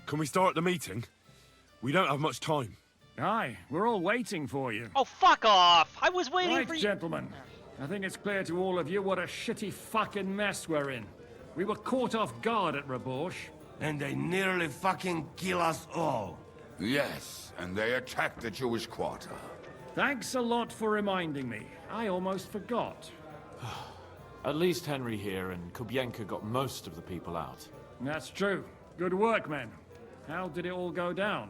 Can we start the meeting? We don't have much time. Aye, we're all waiting for you. Oh, fuck off! I was waiting Right, for you. gentlemen. I think it's clear to all of you what a shitty fucking mess we're in. We were caught off guard at Rabosh. And they nearly fucking kill us all. Yes, and they attacked the Jewish quarter. Thanks a lot for reminding me. I almost forgot. At least Henry here and Kubienka got most of the people out. That's true. Good work, men. How did it all go down?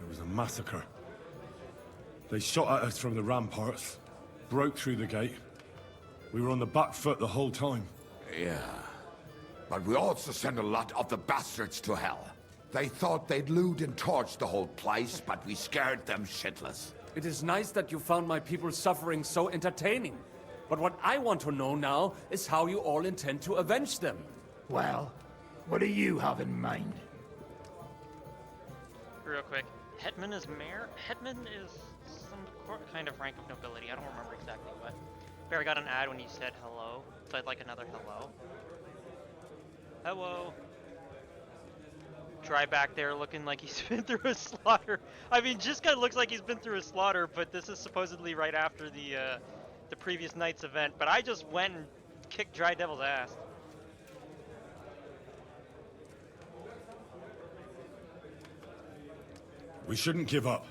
It was a massacre. They shot at us from the ramparts, broke through the gate. We were on the back foot the whole time. Yeah. But we also sent a lot of the bastards to hell. They thought they'd loot and torch the whole place, but we scared them shitless. It is nice that you found my people's suffering so entertaining. But what I want to know now is how you all intend to avenge them. Well, what do you have in mind? Real quick, Hetman is mayor? Hetman is some kind of rank of nobility. I don't remember exactly what. Barry got an ad when you said hello, so I'd like another hello. Hello. Try back there looking like he's been through a slaughter. I mean, just kind of looks like he's been through a slaughter, but this is supposedly right after the previous night's event. But I just went and kicked Dry Devil's ass. We shouldn't give up.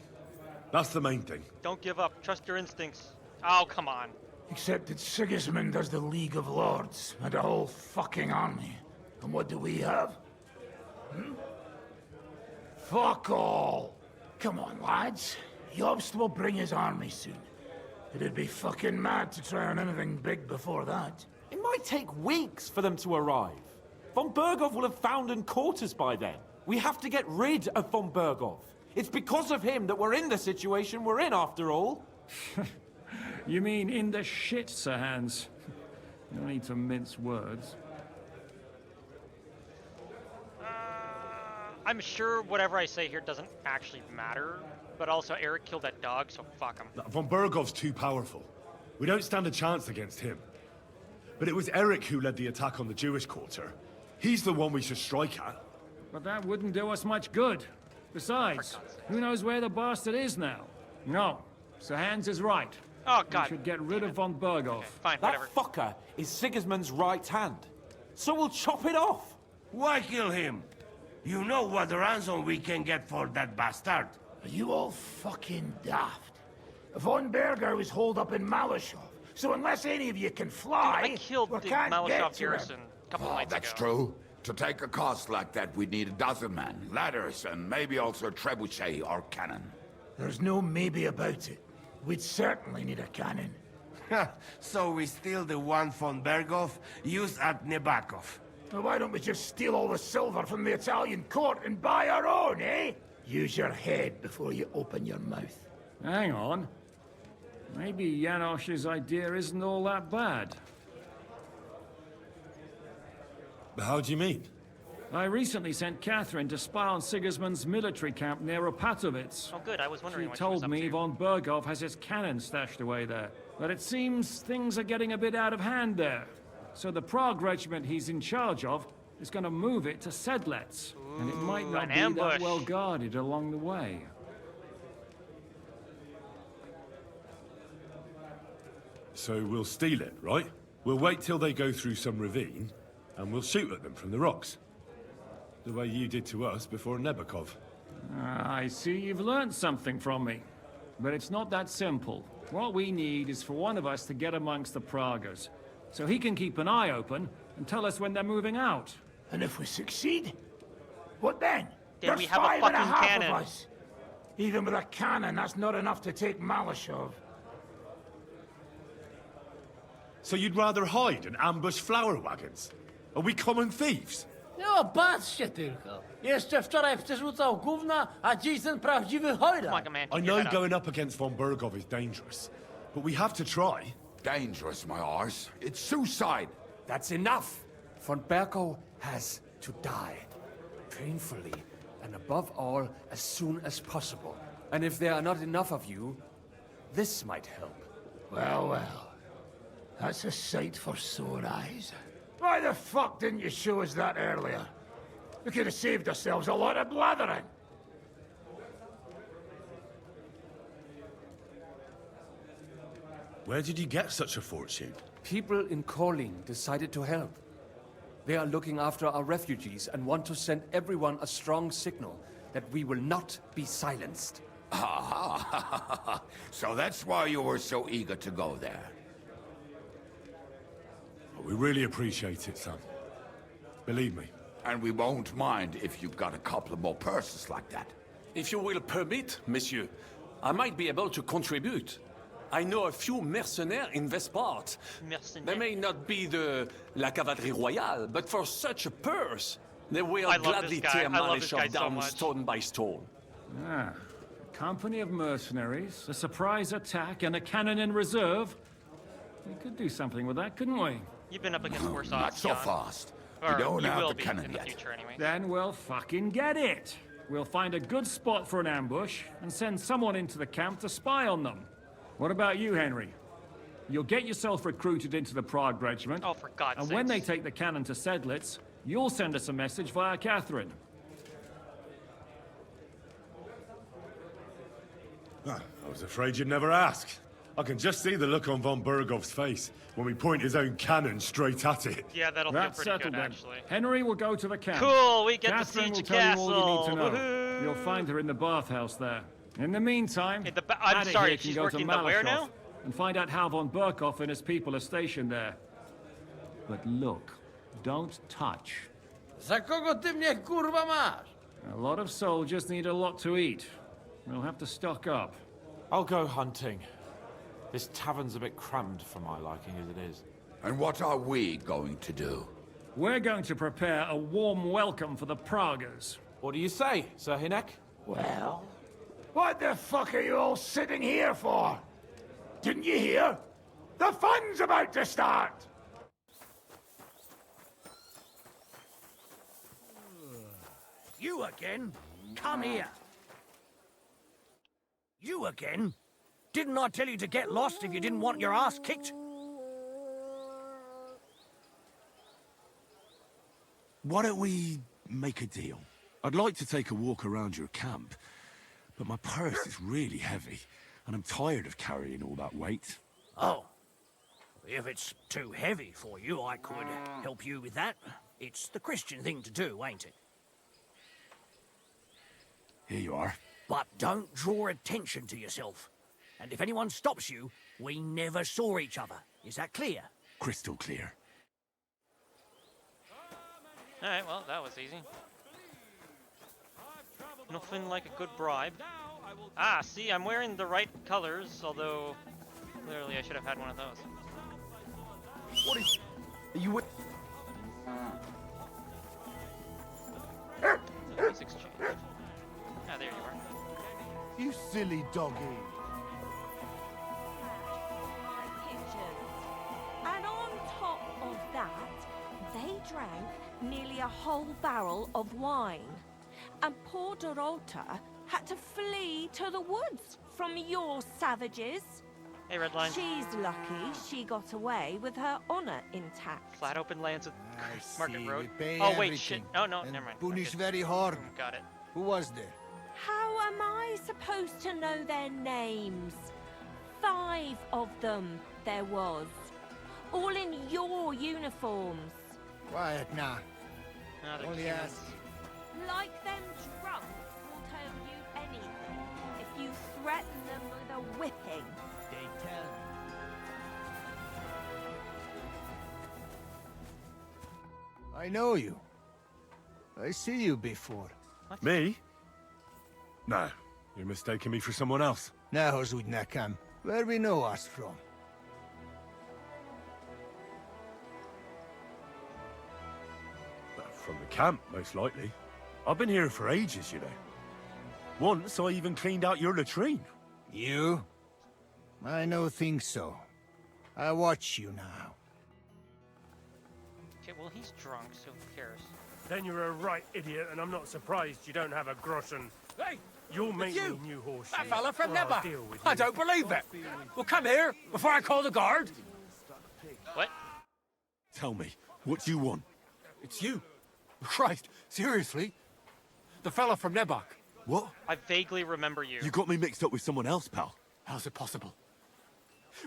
That's the main thing. Don't give up. Trust your instincts. Oh, come on. Except that Sigismund has the League of Lords and a whole fucking army. And what do we have? Fuck all! Come on, lads. Jobst will bring his army soon. It'd be fucking mad to try on anything big before that. It might take weeks for them to arrive. Von Bergow will have found and caught us by then. We have to get rid of Von Bergow. It's because of him that we're in the situation we're in, after all. You mean in the shit, Sir Hans? No need to mince words. I'm sure whatever I say here doesn't actually matter, but also Eric killed that dog, so fuck him. Von Bergow's too powerful. We don't stand a chance against him. But it was Eric who led the attack on the Jewish quarter. He's the one we should strike at. But that wouldn't do us much good. Besides, who knows where the bastard is now? No, Sir Hans is right. Oh, God. We should get rid of Von Bergow. Okay, fine, That whatever. fucker is Sigismund's right hand. So we'll chop it off. Why kill him? You know what ransom we can get for that bastard. Are you all fucking daft? Von Bergow is holed up in Malashov, so unless any of you can fly, I killed we the can't get Malashov to him. garrison a couple nights That's ago. true. To take a cost like that, we'd need a dozen men, ladders, and maybe also a trebuchet or cannon. There's no maybe about it. We'd certainly need a cannon. So we steal the one von Bergow used at Nebakov. Well, why don't we just steal all the silver from the Italian court and buy our own, eh? Use your head before you open your mouth. Hang on. Maybe Janosch's idea isn't all that bad. How do you mean? I recently sent Catherine to spy on Sigismund's military camp near Opatovitz. Oh, good. I was wondering She what she was told up me to. Von Bergow has his cannon stashed away there. But it seems things are getting a bit out of hand there. So the Prague regiment he's in charge of is going to move it to Sedlec. And it might not an be ambush. that well guarded along the way. So we'll steal it, right? We'll wait till they go through some ravine, and we'll shoot at them from the rocks. The way you did to us before Nebakov. I see you've learned something from me. But it's not that simple. What we need is for one of us to get amongst the Praguers, so he can keep an eye open and tell us when they're moving out. And if we succeed, what then? Then There's we have a 5 and fucking half cannon. of us. Even with a cannon, that's not enough to take Malashov. So you'd rather hide and ambush flower wagons? Are we common thieves? No, patrzcie tylko. Jeszcze wczoraj przerzucał gówna, a dziś ten prawdziwy Come hojrak. on, man. I keep your know head up. going up against Von Bergow is dangerous, but we have to try. Dangerous, my arse. It's suicide. That's enough. Von Bergow has to die. Painfully, and above all, as soon as possible. And if there are not enough of you, this might help. Well, well. That's a sight for sore eyes. Why the fuck didn't you show us that earlier? We could have saved ourselves a lot of blathering. Where did you get such a fortune? People in Calling decided to help. They are looking after our refugees and want to send everyone a strong signal that we will not be silenced. Ah, so that's why you were so eager to go there. We really appreciate it, son. Believe me. And we won't mind if you've got a couple of more purses like that. If you will permit, monsieur, I might be able to contribute. I know a few mercenaires in this part. They may not be la cavalerie royale, but for such a purse, they will gladly tear Maréchal down stone by stone. Ah, a company of mercenaries, a surprise attack, and a cannon in reserve. We could do something with that, couldn't we? You've been up against worse Not odds, so John. fast. Or You don't you have will the be cannon in the yet. future anyway. Then we'll fucking get it. We'll find a good spot for an ambush and send someone into the camp to spy on them. What about you, Henry? You'll get yourself recruited into the Prague regiment. Oh, for God's sake. And when they take the cannon to Sedlitz, you'll send us a message via Catherine. I was afraid you'd never ask. I can just see the look on Von Bergow's face when we point his own cannon straight at it. Yeah, that'll That's feel pretty settled good, then. actually. Henry will go to the camp. Cool, we get Catherine to siege will a tell castle. you all you need to know. Woohoo! You'll find her in the bathhouse there. In the meantime, I'm Adit sorry, here can she's go to working the where now? Malashov and find out how Von Bergow and his people are stationed there. But look, don't touch. Za kogo ty mnie kurwa masz? A lot of soldiers need a lot to eat. We'll have to stock up. I'll go hunting. This tavern's a bit crammed for my liking as it is. And what are we going to do? We're going to prepare a warm welcome for the Praguers. What do you say, Sir Hinek? Well, what the fuck are you all sitting here for? Didn't you hear? The fun's about to start! You again? Come here. You again? Didn't I tell you to get lost if you didn't want your ass kicked? Why don't we make a deal? I'd like to take a walk around your camp, but my purse is really heavy, and I'm tired of carrying all that weight. Oh. If it's too heavy for you, I could help you with that. It's the Christian thing to do, ain't it? Here you are. But don't draw attention to yourself. And if anyone stops you, we never saw each other. Is that clear? Crystal clear. Alright, well, that was easy. Nothing like a good bribe. Ah, see, I'm wearing the right colors, although clearly I should have had one of those. What is... Are you... So these exchanged. Ah, there you are. You silly doggy. And on top of that, they drank nearly a whole barrel of wine. And poor Dorota had to flee to the woods from your savages. Hey, Redline. She's lucky she got away with her honor intact. Flat open lands with Market see, Road. we pay Oh, wait, shit. everything, Oh, no, and never mind. punish Okay. very hard. Got it. Who was there? How am I supposed to know their names? 5 of them there was. All in your uniforms. Quiet now. No, they're Only humans. ask. Like them drunk will tell you anything if you threaten them with a whipping. They tell me. I know you. I see you before. Me? No, you're mistaking me for someone else. Now, Zudnakam, where we know us from? From the camp, most likely. I've been here for ages, you know. Once I even cleaned out your latrine. You? I no think so. I watch you now. Okay, well, he's drunk, so who cares? Then you're a right idiot, and I'm not surprised you don't have a groschen. Hey! You'll make you! me new horse. That fella from or I'll Nebba! deal with I you. don't believe it! Well, come here, before I call the guard! What? Tell me, What do you want? It's you. Christ, seriously? The fella from Nebak. What? I vaguely remember you. You got me mixed up with someone else, pal. How's it possible?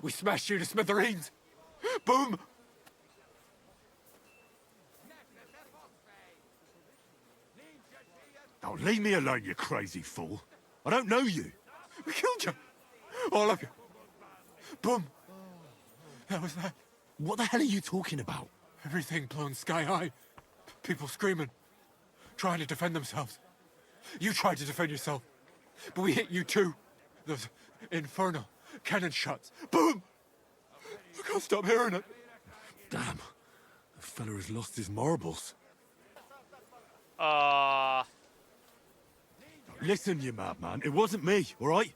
We smashed you to smithereens. Boom! Now leave me alone, you crazy fool. I don't know you. We killed you. All of you. Boom. That was that. What the hell are you talking about? Everything blown sky high. People screaming. Trying to defend themselves. You tried to defend yourself. But we hit you too. Those infernal cannon shots. Boom! I can't stop hearing it. Damn. The fella has lost his marbles. Listen, you madman. It wasn't me, all right?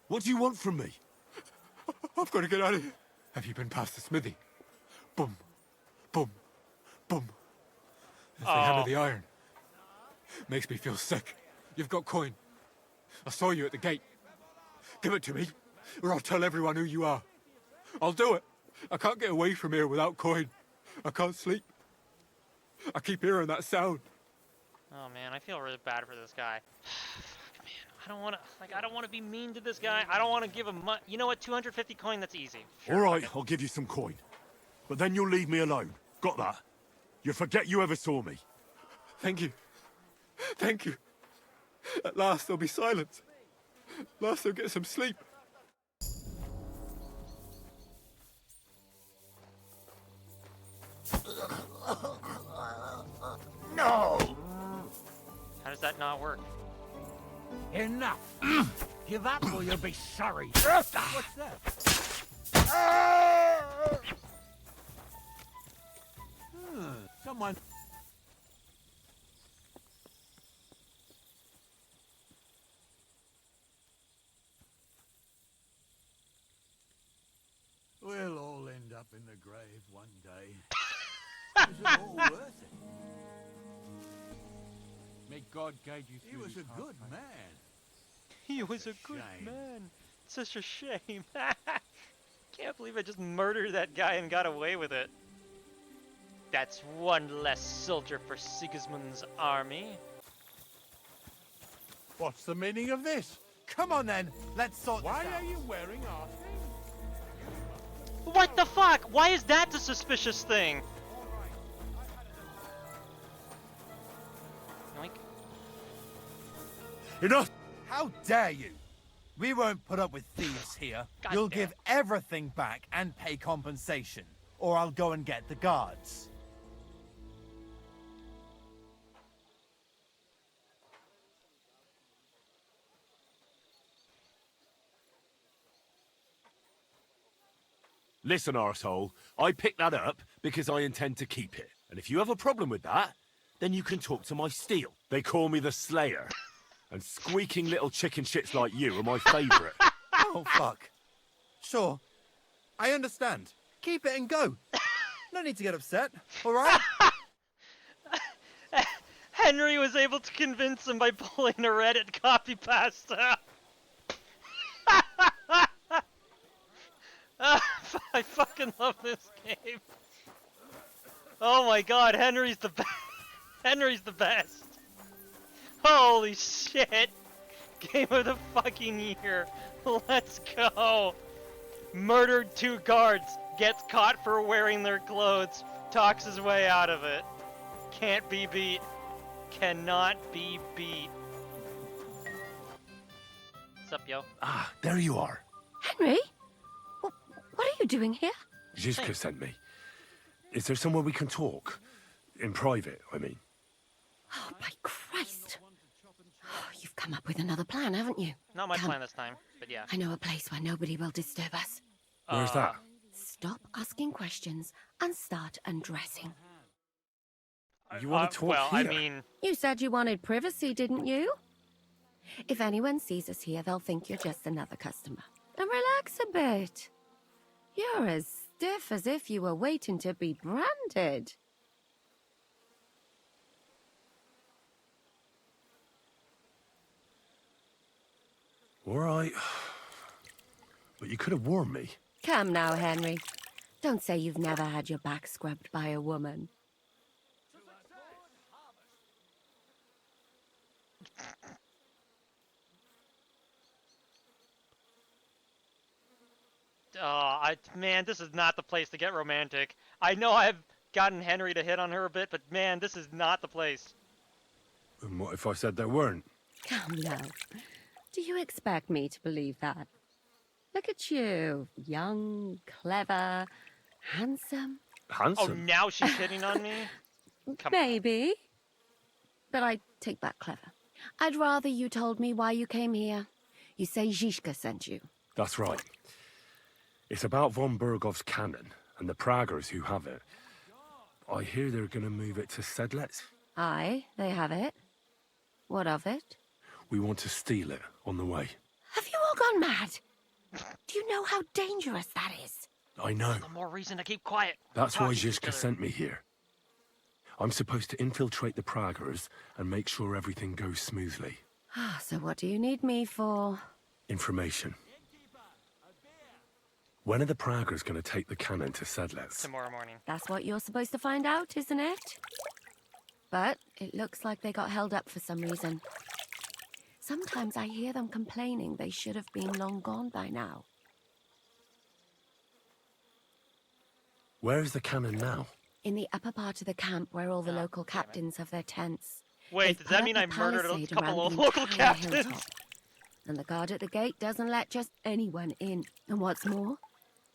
What do you want from me? I've got to get out of here. Have you been past the smithy? Boom. Boom. Boom. As they hammer the iron. Makes me feel sick. You've got coin. I saw you at the gate. Give it to me, or I'll tell everyone who you are. I'll do it. I can't get away from here without coin. I can't sleep. I keep hearing that sound. Oh man, I feel really bad for this guy. Fuck, man, I don't want to be mean to this guy. I don't want to give him you know what? 250 coin. That's easy. Sure, All right, I'll give you some coin, but then you'll leave me alone. Got that? You forget you ever saw me. Thank you. Thank you. At last there'll be silence. At last I'll get some sleep. No! How does that not work? Enough! Give up or you'll be sorry. What's that? Someone... We'll all end up in the grave one day. Was it all worth it? May God guide you through. He was a good man. He was a good man. Such a shame. Can't believe I just murdered that guy and got away with it. That's one less soldier for Sigismund's army. What's the meaning of this? Come on then, let's sort this out. Why are you wearing our thing? What the fuck? Why is that the suspicious thing? Yoink. Enough! How dare you? We won't put up with thieves here. You'll give everything back and pay compensation, or I'll go and get the guards. Listen, arsehole, I picked that up because I intend to keep it. And if you have a problem with that, then you can talk to my steel. They call me the Slayer. And squeaking little chicken shits like you are my favourite. Oh, fuck. Sure. I understand. Keep it and go. No need to get upset, alright? Henry was able to convince him by pulling a Reddit copy pasta. I fucking love this game. Oh my god, Henry's the best. Henry's the best. Holy shit. Game of the fucking year. Let's go. Murdered 2 guards. Gets caught for wearing their clothes. Talks his way out of it. Can't be beat. Cannot be beat. What's up, yo? Ah, there you are. Henry? What are you doing here? Zizka sent me. Is there somewhere we can talk? In private, I mean. Oh, by Christ. Oh, you've come up with another plan, haven't you? Not my plan this time, but yeah. I know a place where nobody will disturb us. Where's that? Stop asking questions and start undressing. You want to talk well, here? I mean... You said you wanted privacy, didn't you? If anyone sees us here, they'll think you're just another customer. And relax a bit. You're as stiff as if you were waiting to be branded. All right. But you could have warned me. Come now, Henry. Don't say you've never had your back scrubbed by a woman. Man, this is not the place to get romantic. I know I've gotten Henry to hit on her a bit, but man, this is not the place. And what if I said there weren't? Come now. Do you expect me to believe that? Look at you. Young, clever, handsome. Handsome? Oh, now she's hitting on me? Maybe. But I take back clever. I'd rather you told me why you came here. You say Zizka sent you. That's right. It's about Von Bergow's cannon and the Pragers who have it. I hear they're going to move it to Skalitz. Aye, they have it. What of it? We want to steal it on the way. Have you all gone mad? Do you know how dangerous that is? I know. The more reason to keep quiet. That's why Zizka sent me here. I'm supposed to infiltrate the Pragers and make sure everything goes smoothly. So what do you need me for? Information. When are the Pragers going to take the cannon to Skalitz? Tomorrow morning. That's what you're supposed to find out, isn't it? But it looks like they got held up for some reason. Sometimes I hear them complaining they should have been long gone by now. Where's the cannon now? In the upper part of the camp where all the local captains have their tents. Wait, does that mean I murdered a couple of local captains? Hilltop. And the guard at the gate doesn't let just anyone in. And what's more,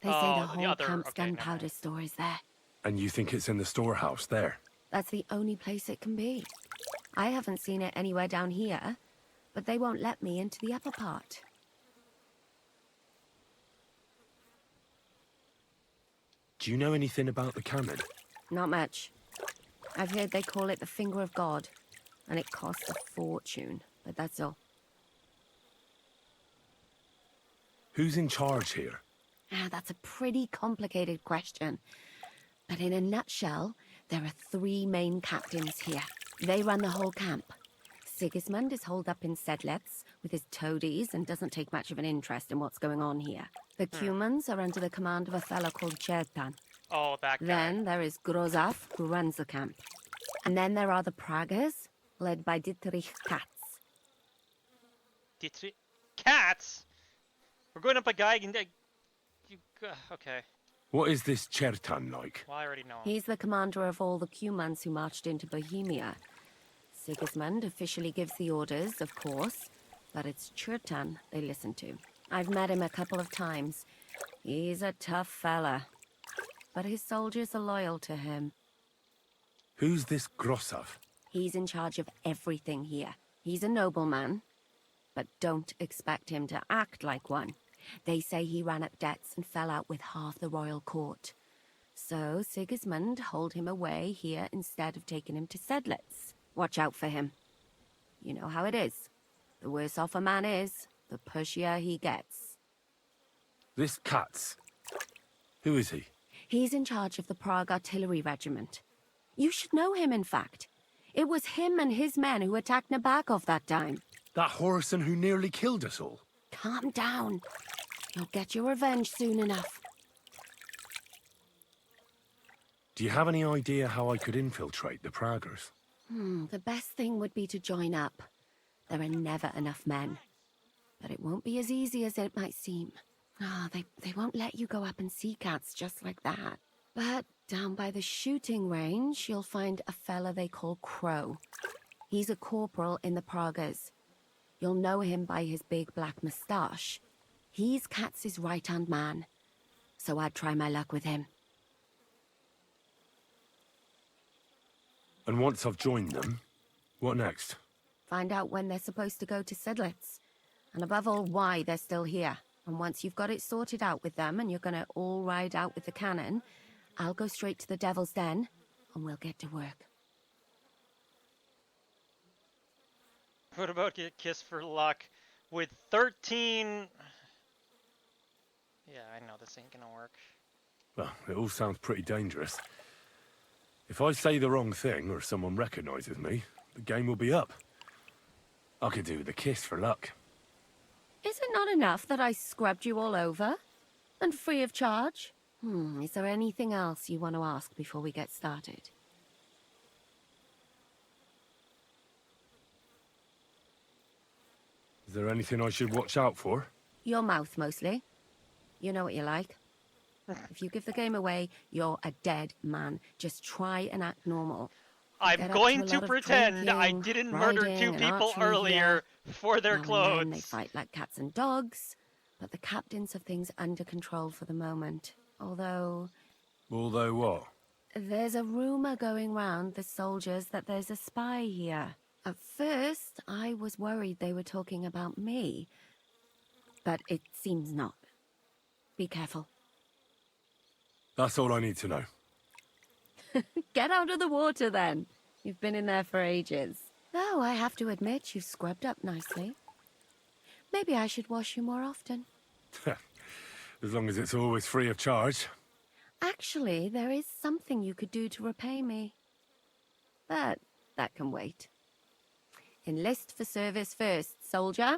they say the whole camp's gunpowder store is there. And you think it's in the storehouse there? That's the only place it can be. I haven't seen it anywhere down here, but they won't let me into the upper part. Do you know anything about the cannon? Not much. I've heard they call it the Finger of God, and it costs a fortune, but that's all. Who's in charge here? That's a pretty complicated question. But in a nutshell, there are 3 main captains here. They run the whole camp. Sigismund is holed up in Skalitz with his toadies and doesn't take much of an interest in what's going on here. The Cumans are under the command of a fellow called Chertan. Oh, that guy. Then there is Grozaf, who runs the camp. And then there are the Pragers, led by Dietrich Katz. Dietrich? Katz? We're going up a guy and... okay. What is this Chertan like? Well, I already know him. He's the commander of all the Cumans who marched into Bohemia. Sigismund officially gives the orders, of course, but it's Chertan they listen to. I've met him a couple of times. He's a tough fella, but his soldiers are loyal to him. Who's this Grosov? He's in charge of everything here. He's a nobleman, but don't expect him to act like one. They say he ran up debts and fell out with half the royal court. So Sigismund holed him away here instead of taking him to Skalitz. Watch out for him. You know how it is. The worse off a man is, the pushier he gets. This Katz. Who is he? He's in charge of the Prague Artillery Regiment. You should know him, in fact. It was him and his men who attacked Nabakov that time. That Horison who nearly killed us all. Calm down. You'll get your revenge soon enough. Do you have any idea how I could infiltrate the Pragers? The best thing would be to join up. There are never enough men. But it won't be as easy as it might seem. They won't let you go up and see cats just like that. But down by the shooting range, you'll find a fella they call Crow. He's a corporal in the Pragers. You'll know him by his big black moustache. He's Katz's right-hand man. So I'd try my luck with him. And once I've joined them, what next? Find out when they're supposed to go to Skalitz. And above all, why they're still here. And once you've got it sorted out with them and you're gonna all ride out with the cannon, I'll go straight to the Devil's Den and we'll get to work. What about get Kiss for luck with 13? Yeah, I know this ain't gonna work. Well, it all sounds pretty dangerous. If I say the wrong thing or someone recognizes me, the game will be up. I could do with a kiss for luck. Is it not enough that I scrubbed you all over? And free of charge? Is there anything else you want to ask before we get started? Is there anything I should watch out for? Your mouth, mostly. You know what you like. If you give the game away, you're a dead man. Just try and act normal. I'm going to pretend I didn't murder 2 people earlier for their clothes. They fight like cats and dogs, but the captains have things under control for the moment. Although what? there's a rumor going round the soldiers that there's a spy here. At first, I was worried they were talking about me, but it seems not. Be careful. That's all I need to know. Get out of the water, then. You've been in there for ages. Though I have to admit, you've scrubbed up nicely. Maybe I should wash you more often. As long as it's always free of charge. Actually, there is something you could do to repay me. But that can wait. Enlist for service first, soldier.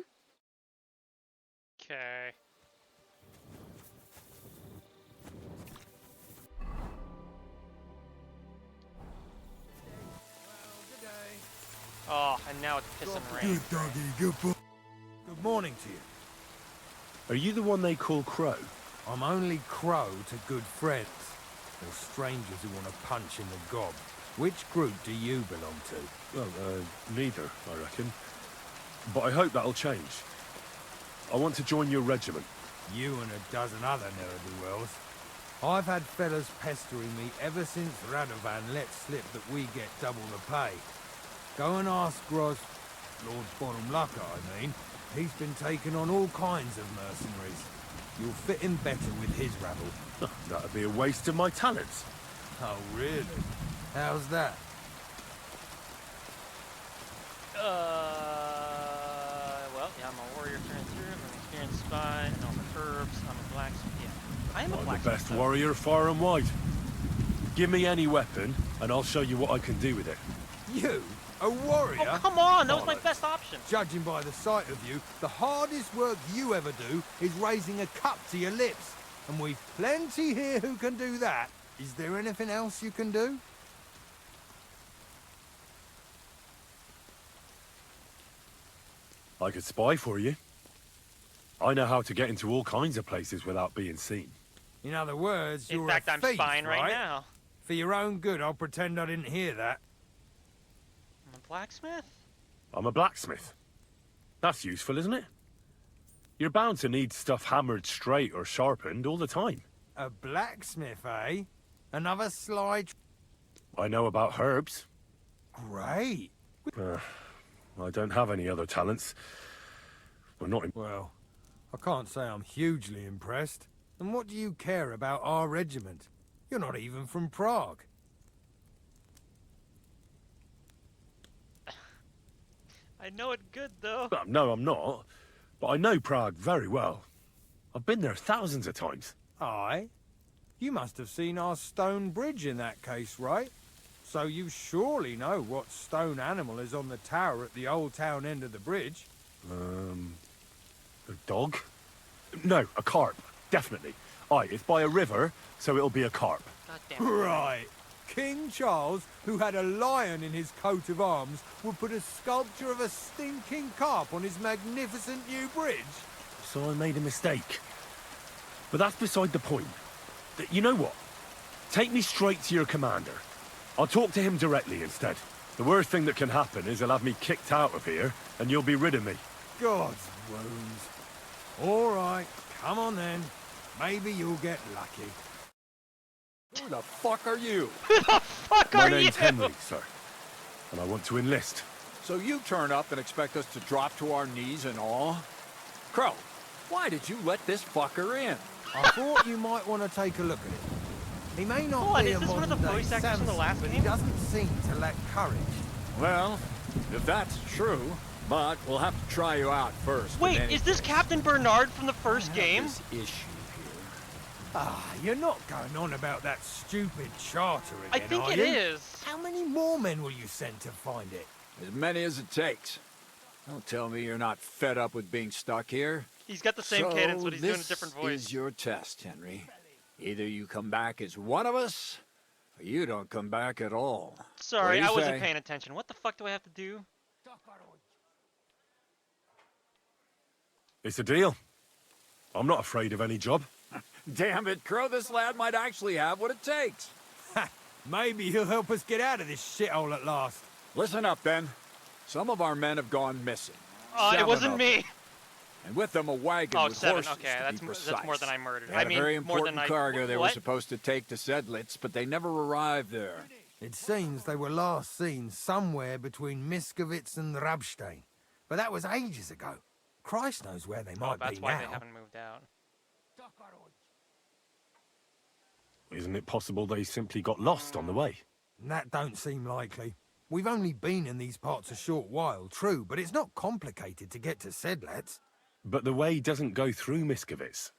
Okay. Oh, and now it's pissing rain. Good doggy, good boy. Good morning to you. Are you the one they call Crow? I'm only Crow to good friends, or strangers who want to punch in the gob. Which group do you belong to? Well, neither, I reckon. But I hope that'll change. I want to join your regiment. You and a dozen other ne'er-do-wells. I've had fellas pestering me ever since Radovan let slip that we get double the pay. Go and ask Lord Bottomlucker, I mean. He's been taking on all kinds of mercenaries. You'll fit him better with his rabble. That'd be a waste of my talents. Oh, really? How's that? Well, yeah, I'm a warrior through and through. I'm an experienced spy. I know my herbs. I'm a blacksmith. Yeah, I am a blacksmith. The best warrior far and wide. Give me any weapon, and I'll show you what I can do with it. You? A warrior? Oh, come on! That was my best option. Judging by the sight of you, the hardest work you ever do is raising a cup to your lips. And we've plenty here who can do that. Is there anything else you can do? I could spy for you. I know how to get into all kinds of places without being seen. In other words, you're in fact, a I'm thief, spying right now. For your own good, I'll pretend I didn't hear that. I'm a blacksmith? I'm a blacksmith. That's useful, isn't it? You're bound to need stuff hammered straight or sharpened all the time. A blacksmith, eh? Another sly... I know about herbs. Great. I don't have any other talents. Well, not in... Well, I can't say I'm hugely impressed. And what do you care about our regiment? You're not even from Prague. I know it good, though. No, I'm not. But I know Prague very well. I've been there thousands of times. Aye? You must have seen our stone bridge in that case, right? So you surely know what stone animal is on the tower at the old town end of the bridge. A dog? No, a carp. Definitely. Aye, it's by a river, so it'll be a carp. Right. King Charles, who had a lion in his coat of arms, would put a sculpture of a stinking carp on his magnificent new bridge. So I made a mistake. But that's beside the point. You know what? Take me straight to your commander. I'll talk to him directly instead. The worst thing that can happen is he'll have me kicked out of here, and you'll be rid of me. God's wounds. All right, come on then. Maybe you'll get lucky. Who the fuck are you? Who the fuck My are you? name's Henry, sir. And I want to enlist. So you turn up and expect us to drop to our knees in awe? Crow, why did you let this fucker in? I thought you might want to take a look at it. He may not Hold on, be is a this one of the modern-day voice actors from the Samson, last but he game? doesn't seem to lack courage. Well, if that's true, but we'll have to try you out first. Wait, is this Captain Bernard from the first game? This issue Ah, you're not going on about that stupid charter again, I think are it you? is. How many more men will you send to find it? As many as it takes. Don't tell me you're not fed up with being stuck here. He's got the same cadence, but he's doing a different voice. This is your test, Henry. Either you come back as one of us, or you don't come back at all. Sorry, What do I you wasn't say? paying attention. What the fuck do I have to do? It's a deal. I'm not afraid of any job. Damn it, Crow, this lad might actually have what it takes. Maybe he'll help us get out of this shithole at last. Listen up, then. Some of our men have gone missing. It 7 wasn't of me. them. And with them a wagon with 7. horses, Okay, to be precise. that's more than I murdered. They had I mean, a very more important than I... cargo they were What? supposed to take to Skalitz, but they never arrived there. It seems they were last seen somewhere between Miskovitz and Rabstein. But that was ages ago. Christ knows where they might be now. That's why they haven't moved out. Isn't it possible they simply got lost on the way? That don't seem likely. We've only been in these parts a short while, true, but it's not complicated to get to Sedlets. But the way doesn't go through Miskovitz.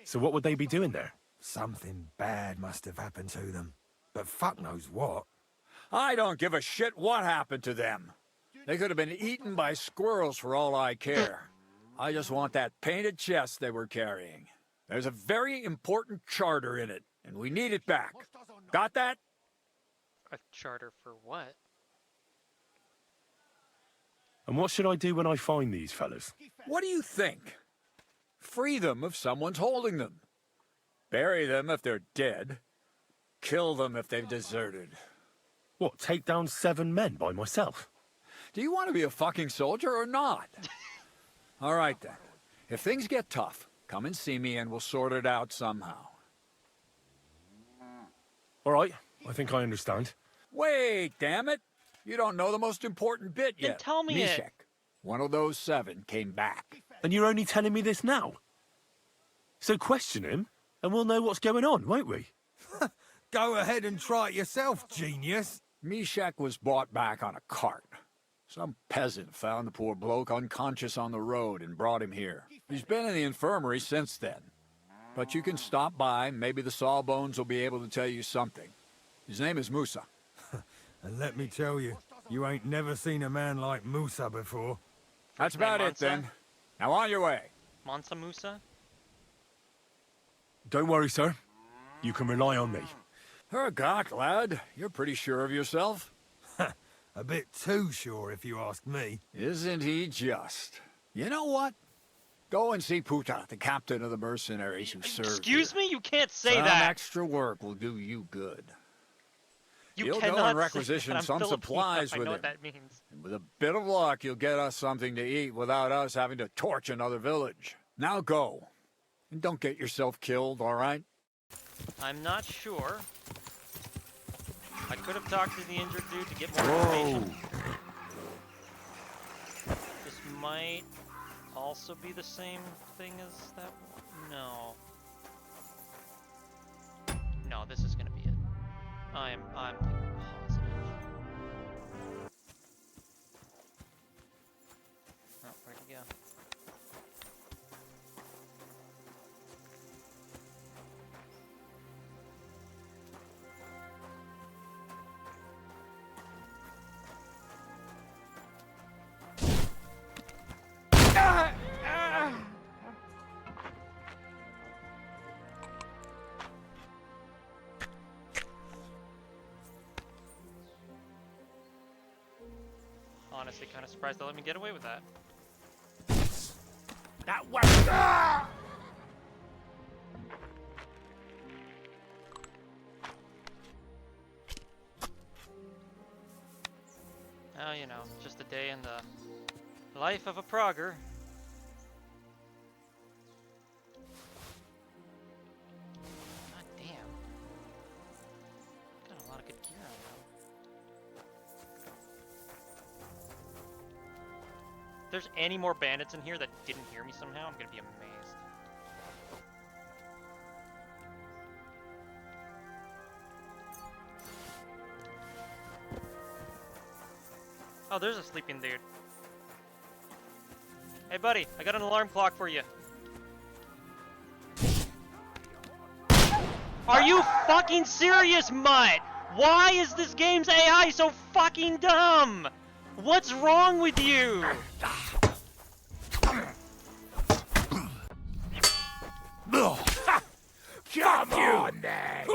So what would they be doing there? Something bad must have happened to them. But fuck knows what. I don't give a shit what happened to them. They could have been eaten by squirrels for all I care. I just want that painted chest they were carrying. There's a very important charter in it, and we need it back. Got that? A charter for what? And what should I do when I find these fellas? What do you think? Free them if someone's holding them. Bury them if they're dead. Kill them if they've deserted. What, take down 7 men by myself? Do you want to be a fucking soldier or not? All right, then. If things get tough, come and see me and we'll sort it out somehow. All right, I think I understand. Wait, damn it! You don't know the most important bit yet. Then tell me it. Mishek, one of those 7, came back. And you're only telling me this now? So question him, and we'll know what's going on, won't we? Go ahead and try it yourself, genius. Mishek was brought back on a cart. Some peasant found the poor bloke unconscious on the road and brought him here. He's been in the infirmary since then. But you can stop by, maybe the Sawbones will be able to tell you something. His name is Musa. And let me tell you, you ain't never seen a man like Musa before. That's about it, then. Now on your way. Mansa Musa? Don't worry, sir. You can rely on me. Hergott, lad. You're pretty sure of yourself. A bit too sure, if you ask me. Isn't he just? You know what? Go and see Puta, the captain of the mercenaries who serve. Excuse me? You can't say Some that. extra work will do you good. You He'll cannot go and say requisition that. I'm some Filipino. supplies I with know him. what that means. And with a bit of luck, you'll get us something to eat without us having to torch another village. Now go. And don't get yourself killed, all right? I'm not sure. I could have talked to the injured dude to get more information. This might also be the same thing as that one. No. No, this is gonna be it. I'm positive. Oh, where'd he go? Honestly, kind of surprised they let me get away with that. That way! Oh, you know, just a day in the life of a progger. God damn. Got a lot of good gear on now. If there's any more bandits in here that didn't hear me somehow, I'm gonna be amazed. Oh, there's a sleeping dude. Hey, buddy, I got an alarm clock for you. Are you fucking serious, mutt? Why is this game's AI so fucking dumb? What's wrong with you? on, then!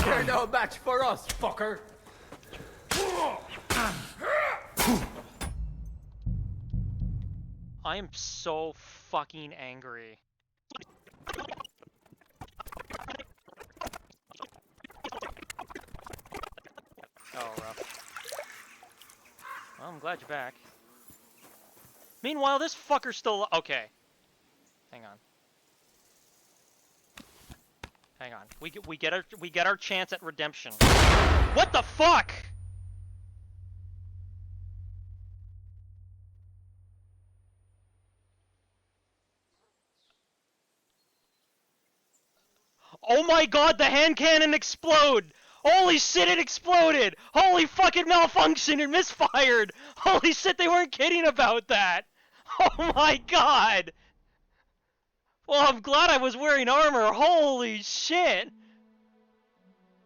You're no match for us, fucker! I am so fucking angry. Oh, rough. Well, I'm glad you're back. Meanwhile, this fucker's still... Okay. Hang on. Hang on. We get our chance at redemption. What the fuck? Oh my god, the hand cannon exploded! Holy shit, it exploded! Holy fucking malfunction, it misfired! Holy shit, they weren't kidding about that! Oh my god! Well, I'm glad I was wearing armor, holy shit!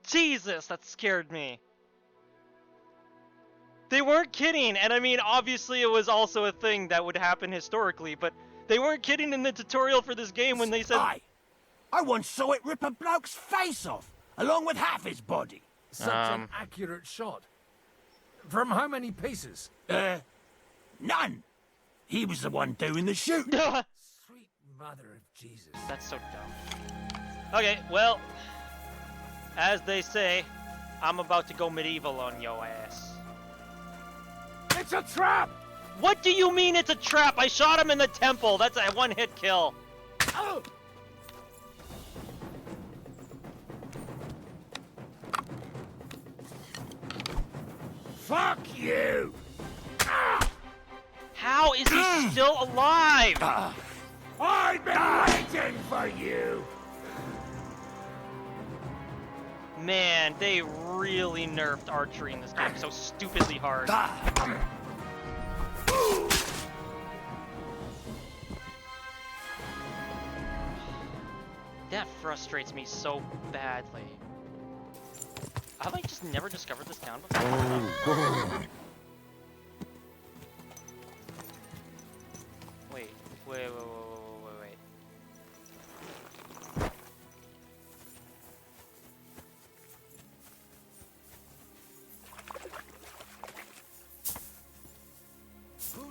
Jesus, that scared me. They weren't kidding, and I mean, obviously it was also a thing that would happen historically, but they weren't kidding in the tutorial for this game when they said... I once saw it rip a bloke's face off, along with half his body. Such an accurate shot. From how many pieces? None. He was the one doing the shooting. Sweet mother of Jesus. That's so dumb. Okay, well, as they say, I'm about to go medieval on yo ass. It's a trap! What do you mean it's a trap? I shot him in the temple. That's a one-hit kill. Oh. Fuck you! How is he still alive? I've been waiting for you! Man, they really nerfed archery in this game so stupidly hard. That frustrates me so badly. Have I just never discovered this town before? Wait.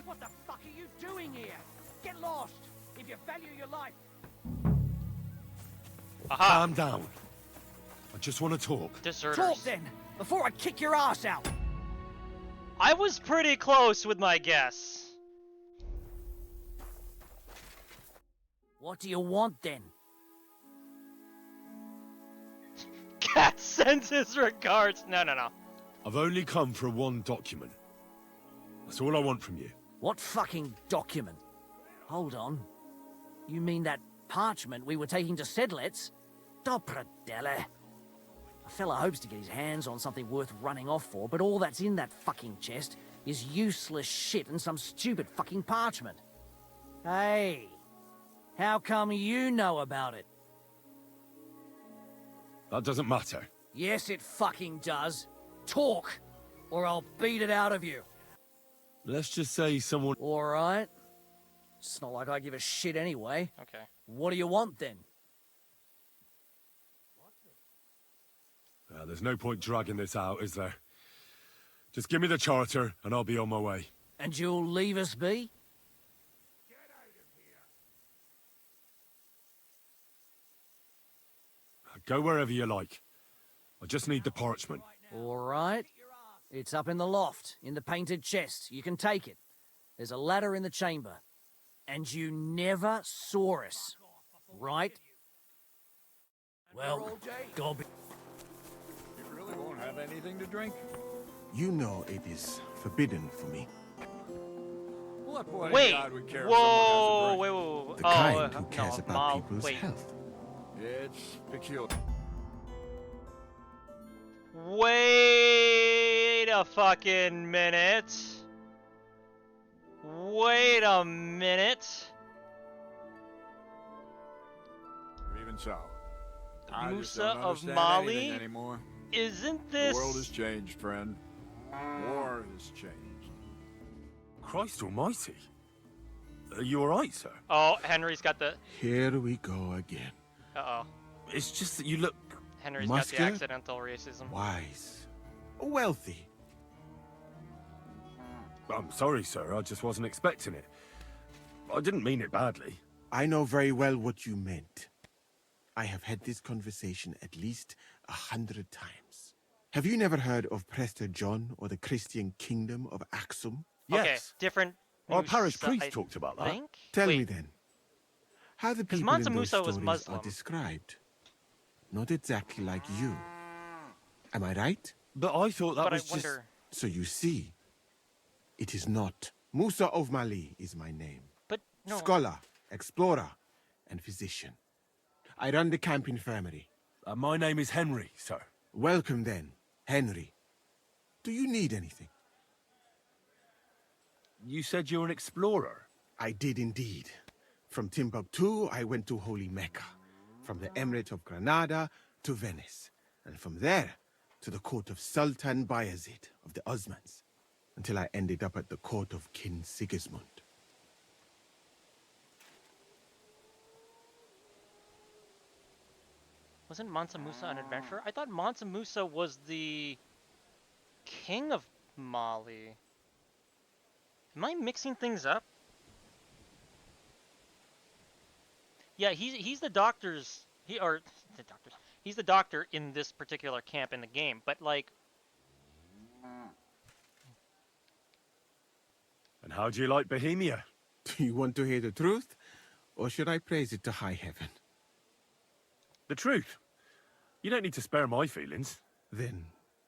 What the fuck are you doing here? Get lost! If you value your life. Calm down. I just want to talk. Deserters. Talk then, before I kick your ass out. I was pretty close with my guess. What do you want then? Cat sends his regards. No. I've only come for one document. That's all I want from you. What fucking document? Hold on. You mean that parchment we were taking to Sedlitz? Dobrodele. A fella hopes to get his hands on something worth running off for, but all that's in that fucking chest is useless shit and some stupid fucking parchment. Hey, how come you know about it? That doesn't matter. Yes, it fucking does. Talk, or I'll beat it out of you. Let's just say someone... All right. It's not like I give a shit anyway. Okay. What do you want then? There's no point dragging this out, is there? Just give me the charter, and I'll be on my way. And you'll leave us be? Go wherever you like. I just need the parchment. All right. It's up in the loft, in the painted chest. You can take it. There's a ladder in the chamber. And you never saw us, right? Well, God be... You really won't have anything to drink? You know it is forbidden for me. What boy Wait, God would care if whoa, someone has a drink? wait. The kind who cares about people's wait. health. It's peculiar. Wait a fucking minute. Wait a minute. Even so, I just Musa don't of understand Mali? anything anymore. Isn't this... The world has changed, friend. War has changed. Christ almighty. Are you alright, sir? Oh, Henry's got the... Here we go again. Uh-oh. It's just that you look... Henry's Muscular? got the accidental racism. Wise. Wealthy. I'm sorry, sir. I just wasn't expecting it. I didn't mean it badly. I know very well what you meant. I have had this conversation at least 100 times. Have you never heard of Prester John or the Christian Kingdom of Axum? Okay, Yes. different. Our news, parish priest I talked about that. think? Tell Wait, me then, how the 'cause people in Mansa those Musa was stories Muslim. are described. Not exactly like you. Am I right? But I thought that But I was just... wonder. So you see, it is not. Musa of Mali is my name. But no. Scholar, explorer, and physician. I run the camp infirmary. my name is Henry, sir. Welcome then, Henry. Do you need anything? You said you're an explorer. I did indeed. From Timbuktu, I went to Holy Mecca. From the Emirate of Granada to Venice. And from there to the court of Sultan Bayezid of the Osmans. Until I ended up at the court of King Sigismund. Wasn't Mansa Musa an adventurer? I thought Mansa Musa was the king of Mali. Am I mixing things up? Yeah, he's the doctor's he's the doctor in this particular camp in the game, but like And how do you like Bohemia? Do you want to hear the truth? Or should I praise it to high heaven? The truth. You don't need to spare my feelings. Then,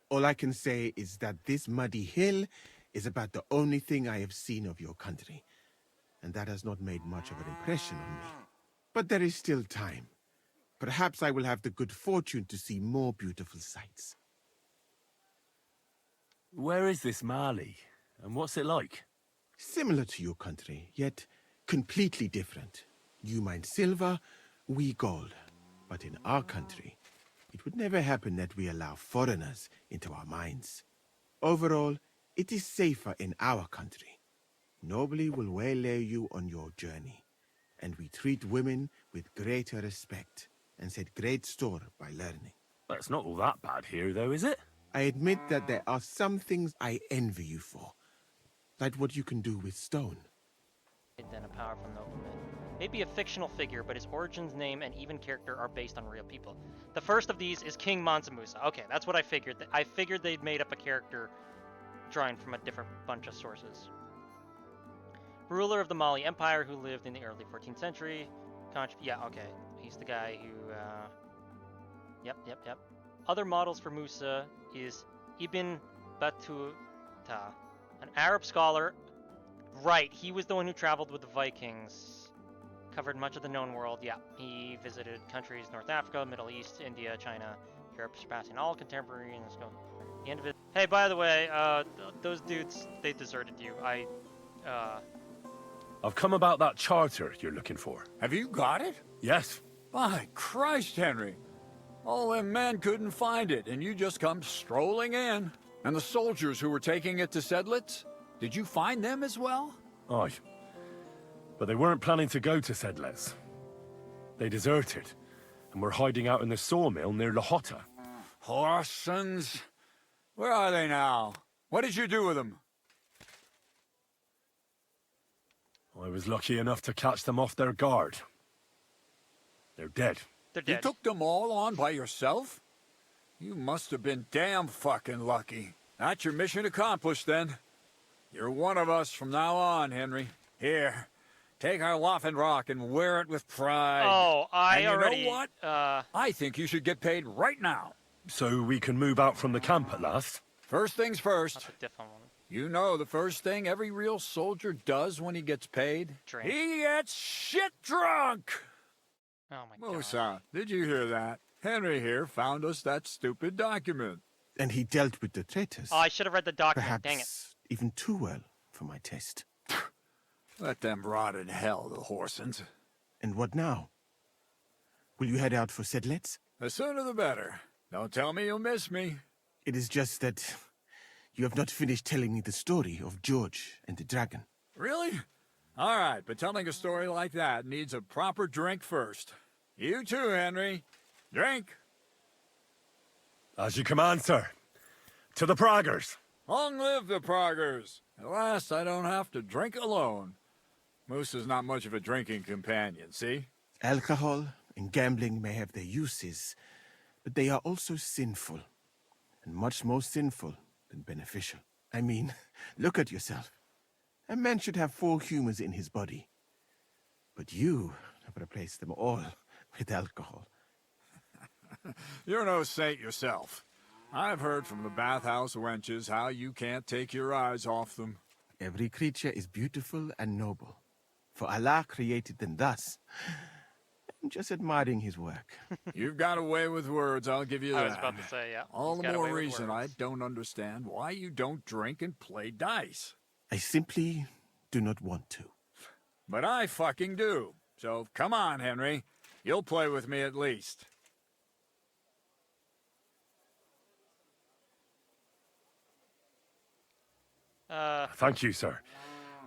all I can say is that this muddy hill is about the only thing I have seen of your country. And that has not made much of an impression on me. But there is still time. Perhaps I will have the good fortune to see more beautiful sights. Where is this Mali? And what's it like? Similar to your country, yet completely different. You mine silver, we gold. But in our country, it would never happen that we allow foreigners into our mines. Overall, it is safer in our country. Nobody will waylay you on your journey. And we treat women with greater respect and set great store by learning. Well, it's not all that bad here, though, is it? I admit that there are some things I envy you for. Like what you can do with stone. then a powerful nobleman. Maybe a fictional figure, but his origins, name, and even character are based on real people. The first of these is King Mansa Musa. Okay, that's what I figured. I figured they'd made up a character drawing from a different bunch of sources. Ruler of the Mali Empire who lived in the early 14th century. Yeah, okay. He's the guy who, Yep. Other models for Musa is Ibn Battuta, an Arab scholar. Right, he was the one who traveled with the Vikings. Covered much of the known world. Yeah, he visited countries North Africa, Middle East, India, China, Europe, surpassing all contemporary in the scope. The end of it. Hey, by the way, those dudes, they deserted you. I've come about that charter you're looking for. Have you got it? Yes. By Christ, Henry. All them men couldn't find it, and you just come strolling in. And the soldiers who were taking it to Sedlitz? Did you find them as well? Aye. But they weren't planning to go to Sedlitz. They deserted, and were hiding out in the sawmill near Lahota. Horsens. Where are they now? What did you do with them? I was lucky enough to catch them off their guard. They're dead. They're dead. You took them all on by yourself? You must have been damn fucking lucky. That's your mission accomplished, then. You're one of us from now on, Henry. Here, take our Waffenrock and wear it with pride. Oh, and you know what? I think you should get paid right now. So we can move out from the camp at last? First things first. That's a different one. You know the first thing every real soldier does when he gets paid? Drink. He gets shit drunk! Oh my god. Musa, did you hear that? Henry here found us that stupid document. And he dealt with the traitors. Oh, I should have read the document. Perhaps Dang it. even too well for my taste. Let them rot in hell, the Horsens. And what now? Will you head out for Sedlitz? The sooner the better. Don't tell me you'll miss me. It is just that you have not finished telling me the story of George and the dragon. Really? All right, but telling a story like that needs a proper drink first. You too, Henry. Drink. As you command, sir. To the Praggers. Long live the Praggers. At last, I don't have to drink alone. Moose is not much of a drinking companion, see? Alcohol and gambling may have their uses, but they are also sinful, and much more sinful than beneficial. I mean, look at yourself. A man should have 4 humors in his body, but you have replaced them all with alcohol. You're no saint yourself. I've heard from the bathhouse wenches how you can't take your eyes off them. Every creature is beautiful and noble, for Allah created them thus. I'm just admiring his work. You've got a way with words, I'll give you that. I was about to say, yeah. All he's the got a more way with reason I words. don't understand why you don't drink and play dice. I simply do not want to. But I fucking do. So come on, Henry. You'll play with me at least. Thank you, sir.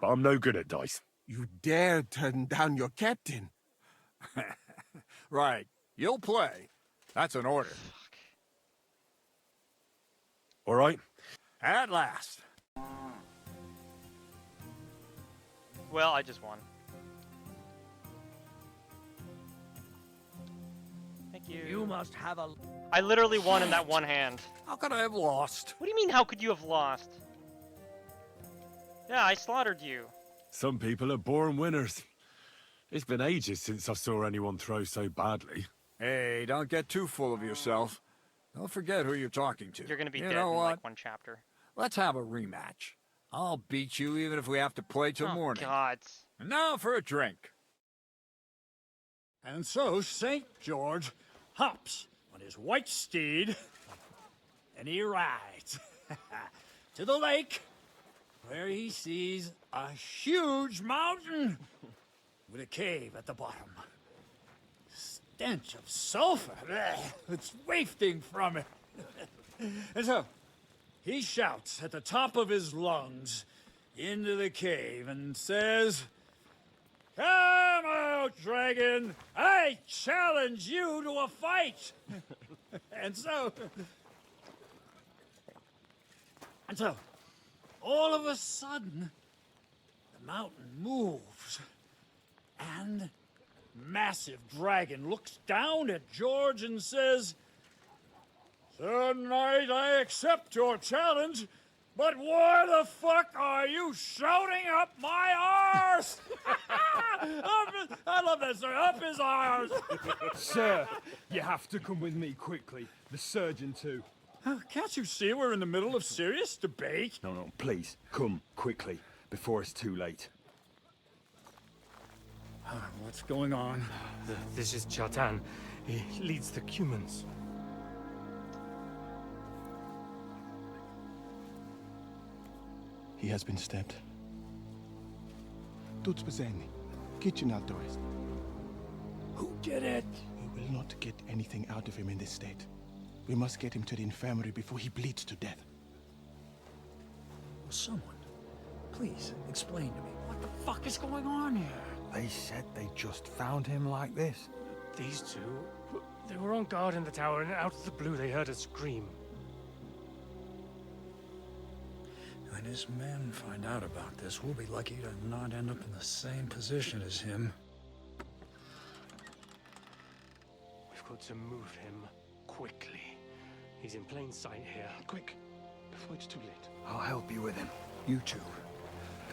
But I'm no good at dice. You dare turn down your captain? Right. You'll play. That's an order. All right. At last. Well, I just won. Thank you. You must have a... I literally won in that one hand. How could I have lost? What do you mean, how could you have lost? Yeah, I slaughtered you. Some people are born winners. It's been ages since I saw anyone throw so badly. Hey, don't get too full of yourself. Don't forget who you're talking to. You're gonna be You dead know in what? like one chapter. Let's have a rematch. I'll beat you even if we have to play till morning. God. And now for a drink. And so St. George hops on his white steed, and he rides to the lake, where he sees a huge mountain with a cave at the bottom. Stench of sulfur, it's wafting from it. And so he shouts at the top of his lungs into the cave and says, "Come out, dragon! I challenge you to a fight!" And so, all of a sudden, the mountain moves, and massive dragon looks down at George and says, "Sir Knight, I accept your challenge, but why the fuck are you shouting up my arse?" I love that, sir. Up his arse. Sir, you have to come with me quickly. The surgeon too. Can't you see we're in the middle of serious debate? No, please, come quickly, before it's too late. What's going on? This is Chatan. He leads the Cumans. He has been stabbed. Tuts besegni. Kitchen outdoors. Who did it? We will not get anything out of him in this state. We must get him to the infirmary before he bleeds to death. Will someone please explain to me what the fuck is going on here? They said they just found him like this. These two, they were on guard in the tower, and out of the blue they heard a scream. When his men find out about this, we'll be lucky to not end up in the same position as him. We've got to move him quickly. He's in plain sight here. Quick, before it's too late. I'll help you with him. You two,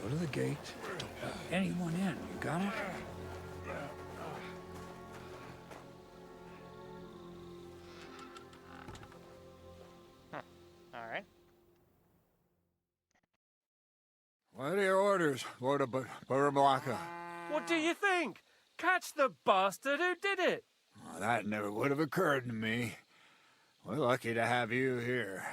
go to the gate. Don't let anyone in. You got it? All right. What are your orders, Lord Bergow? What do you think? Catch the bastard who did it! Well, that never would have occurred to me. We're lucky to have you here.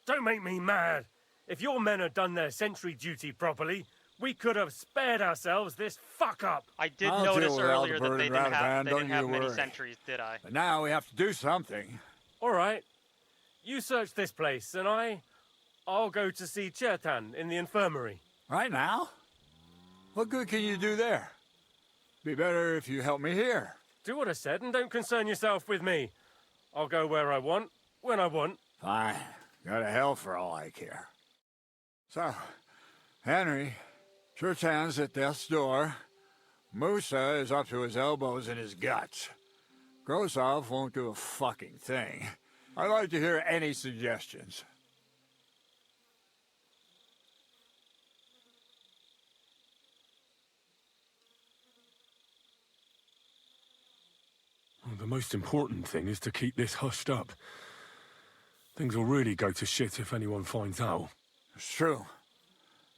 Don't make me mad. If your men had done their sentry duty properly, we could have spared ourselves this fuck-up. I did I'll notice deal with earlier that Aldeburgh they and didn't Radovan, have, they don't didn't have you many worry. sentries, did I? But now we have to do something. All right. You search this place, and I'll go to see Chertan in the infirmary. Right now? What good can you do there? Be better if you help me here. Do what I said and don't concern yourself with me. I'll go where I want, when I want. Fine. Go to hell for all I care. So, Henry, Chertan's at death's door. Musa is up to his elbows in his guts. Grozov won't do a fucking thing. I'd like to hear any suggestions. Well, the most important thing is to keep this hushed up. Things will really go to shit if anyone finds out. It's true.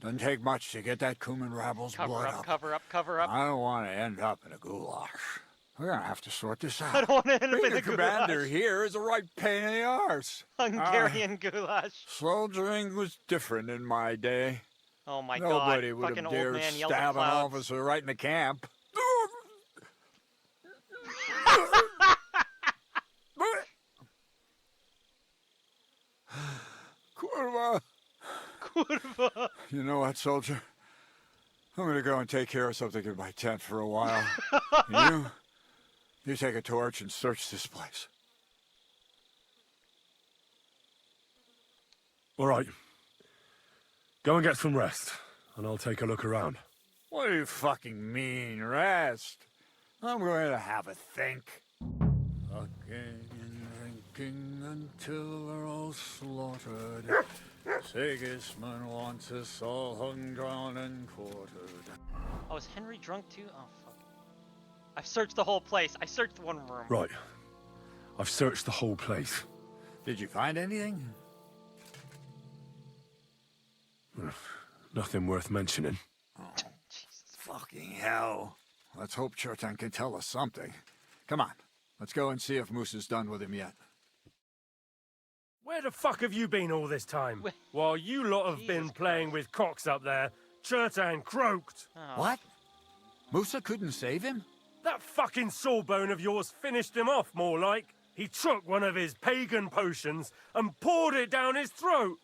Doesn't take much to get that Kuman rabble's blood up. Cover up, cover up. I don't want to end up in a goulash. We're gonna have to sort this out. I don't want to end up Being in a a commander goulash. here is a right pain in the arse. Hungarian goulash. Soldiering was different in my day. Oh my Nobody god. would Fucking have old dared man yelled at stab an clouds. officer right in the camp. Kurva! Kurva! You know what, soldier? I'm gonna go and take care of something in my tent for a while. And you take a torch and search this place. All right. Go and get some rest, and I'll take a look around. What do you fucking mean, rest? I'm going to have a think. Fucking and drinking until they're all slaughtered. Sigismund wants us all hung, drawn, and quartered. Oh, is Henry drunk too? Oh, fuck. I've searched the whole place. I searched one room. Right. I've searched the whole place. Did you find anything? Nothing worth mentioning. Oh, fucking hell. Let's hope Chertan can tell us something. Come on, let's go and see if Moose is done with him yet. Where the fuck have you been all this time? While you lot have been playing with cocks up there, Chertan croaked. Oh. What? Musa couldn't save him? That fucking sawbone of yours finished him off, more like. He took one of his pagan potions and poured it down his throat.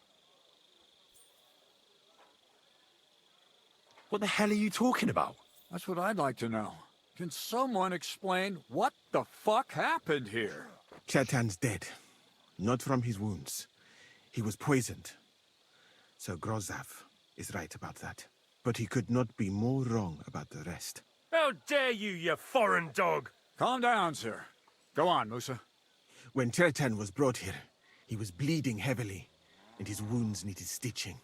What the hell are you talking about? That's what I'd like to know. Can someone explain what the fuck happened here? Chertan's dead. Not from his wounds. He was poisoned. So Grozov is right about that. But he could not be more wrong about the rest. How dare you, you foreign dog! Calm down, sir. Go on, Musa. When Chertan was brought here, he was bleeding heavily, and his wounds needed stitching.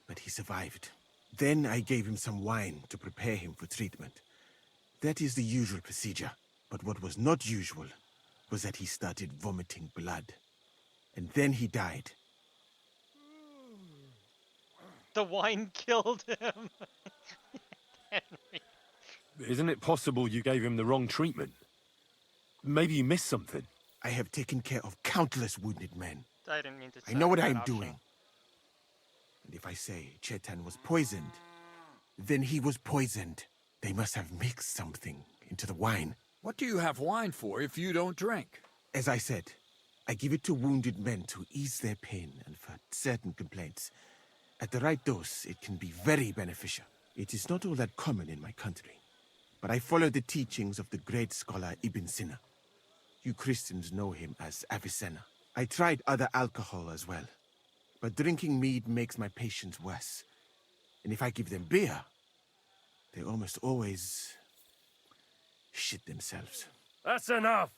But he survived. Then I gave him some wine to prepare him for treatment. That is the usual procedure. But what was not usual was that he started vomiting blood. And then he died. The wine killed him. Henry. Isn't it possible you gave him the wrong treatment? Maybe you missed something. I have taken care of countless wounded men. I didn't mean to I know what that I am option. doing. And if I say Chertan was poisoned, then he was poisoned. They must have mixed something into the wine. What do you have wine for if you don't drink? As I said, I give it to wounded men to ease their pain and for certain complaints. At the right dose, it can be very beneficial. It is not all that common in my country, but I follow the teachings of the great scholar Ibn Sina. You Christians know him as Avicenna. I tried other alcohol as well, but drinking mead makes my patients worse. And if I give them beer, they almost always shit themselves. That's enough!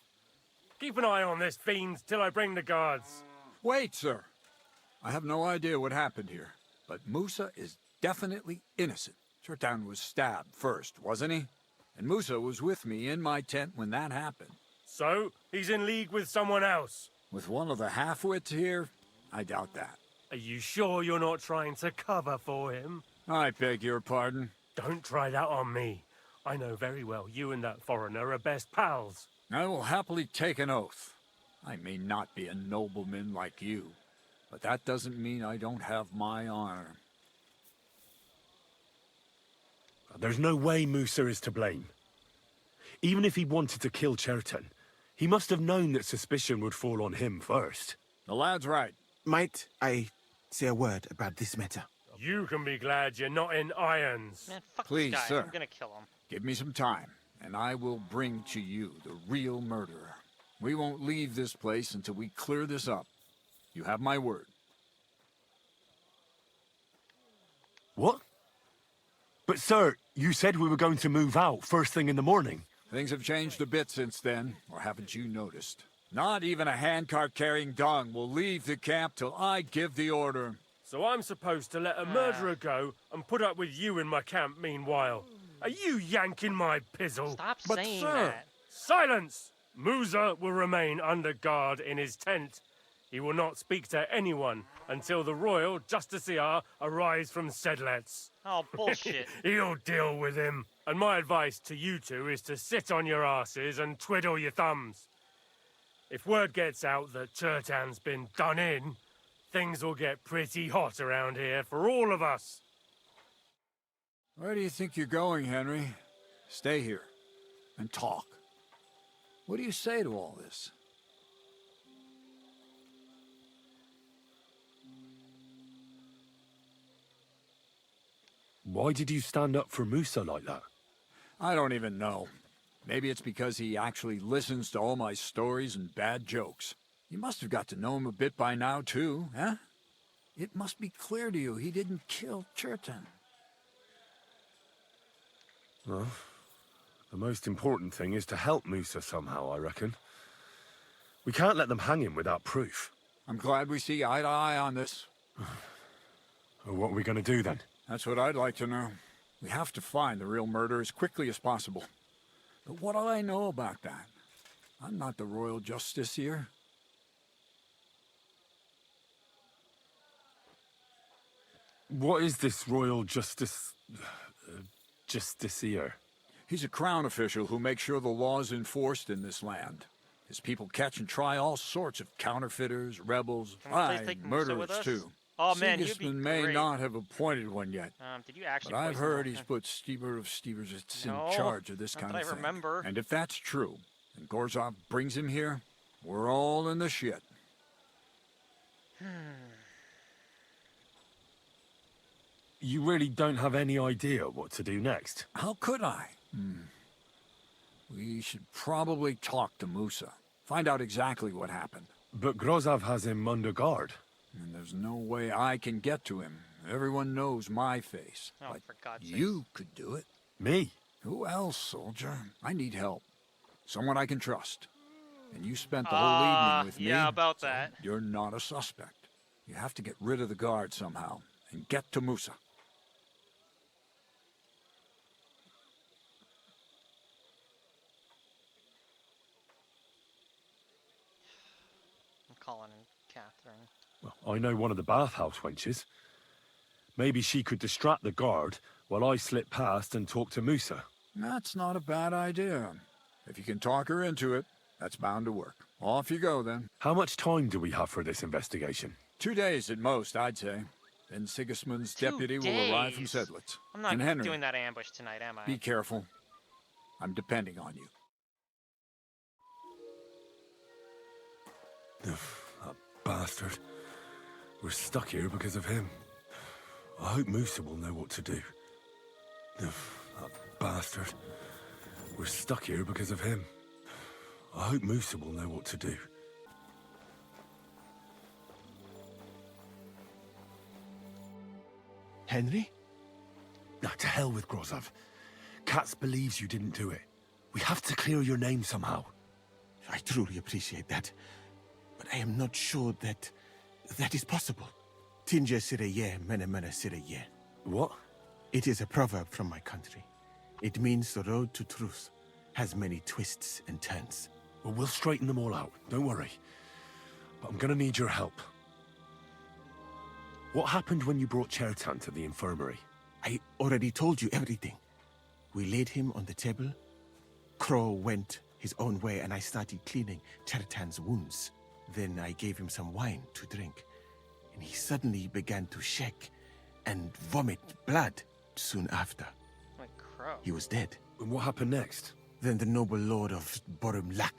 Keep an eye on this fiend till I bring the guards. Wait, sir. I have no idea what happened here, but Musa is definitely innocent. Chertan was stabbed first, wasn't he? And Musa was with me in my tent when that happened. So, he's in league with someone else? With one of the half-wits here? I doubt that. Are you sure you're not trying to cover for him? I beg your pardon. Don't try that on me. I know very well you and that foreigner are best pals. I will happily take an oath. I may not be a nobleman like you, but that doesn't mean I don't have my honor. There's no way Musa is to blame. Even if he wanted to kill Chertan, he must have known that suspicion would fall on him first. The lad's right. Might I say a word about this matter? You can be glad you're not in irons. Man, fuck Please, this guy. sir. I'm gonna kill him. Give me some time, and I will bring to you the real murderer. We won't leave this place until we clear this up. You have my word. What? But sir, you said we were going to move out first thing in the morning. Things have changed a bit since then, or haven't you noticed? Not even a handcart carrying dung will leave the camp till I give the order. So I'm supposed to let a murderer go and put up with you in my camp meanwhile. Are you yanking my pizzle? Stop But saying sir, that. Silence! Musa will remain under guard in his tent. He will not speak to anyone until the royal justiciar arrives from Sedlitz. Oh, bullshit. He'll deal with him. And my advice to you two is to sit on your asses and twiddle your thumbs. If word gets out that Chertan's been done in, things will get pretty hot around here for all of us. Where do you think you're going, Henry? Stay here and talk. What do you say to all this? Why did you stand up for Musa like that? I don't even know. Maybe it's because he actually listens to all my stories and bad jokes. You must have got to know him a bit by now, too, huh? It must be clear to you he didn't kill Chertan. Well, the most important thing is to help Musa somehow, I reckon. We can't let them hang him without proof. I'm glad we see eye to eye on this. Well, what are we going to do then? That's what I'd like to know. We have to find the real murderer as quickly as possible. But what do I know about that? I'm not the royal justiciar. What is this royal justiciar? He's a crown official who makes sure the law is enforced in this land. His people catch and try all sorts of counterfeiters, rebels, murderers too. Oh man, you'd be Sigismund may great. not have appointed one yet. Did you actually But I've poison heard him? he's put Stever of Stevers No, in charge of this not kind that of I thing. remember. And if that's true, and Gorzov brings him here, we're all in the shit. You really don't have any idea what to do next? How could I? We should probably talk to Musa. Find out exactly what happened. But Grozov has him under guard. And there's no way I can get to him. Everyone knows my face. Oh, But for God's sake. you could do it. Me? Who else, soldier? I need help. Someone I can trust. And you spent the whole evening with me. Yeah, about so that. You're not a suspect. You have to get rid of the guard somehow and get to Musa. I'm calling in Catherine. Well, I know one of the bathhouse wenches. Maybe she could distract the guard while I slip past and talk to Musa. That's not a bad idea. If you can talk her into it, that's bound to work. Off you go, then. How much time do we have for this investigation? 2 days at most, I'd say. Then Sigismund's 2 deputy will arrive from days? Sedlitz. I'm not And Henry, doing that ambush tonight, am I? be careful. I'm depending on you. That bastard. We're stuck here because of him. I hope Musa will know what to do. That bastard. We're stuck here because of him. I hope Musa will know what to do. Henry? Now, to hell with Grozov. Katz believes you didn't do it. We have to clear your name somehow. I truly appreciate that. But I am not sure that is possible. Tinja sireye, mene mene sireye. What? It is a proverb from my country. It means the road to truth has many twists and turns. Well, we'll straighten them all out. Don't worry. But I'm gonna need your help. What happened when you brought Chertan to the infirmary? I already told you everything. We laid him on the table. Crow went his own way and I started cleaning Chertan's wounds. Then I gave him some wine to drink. And he suddenly began to shake and vomit blood soon after. Like Crow. He was dead. And what happened next? Then the noble lord of Bohemia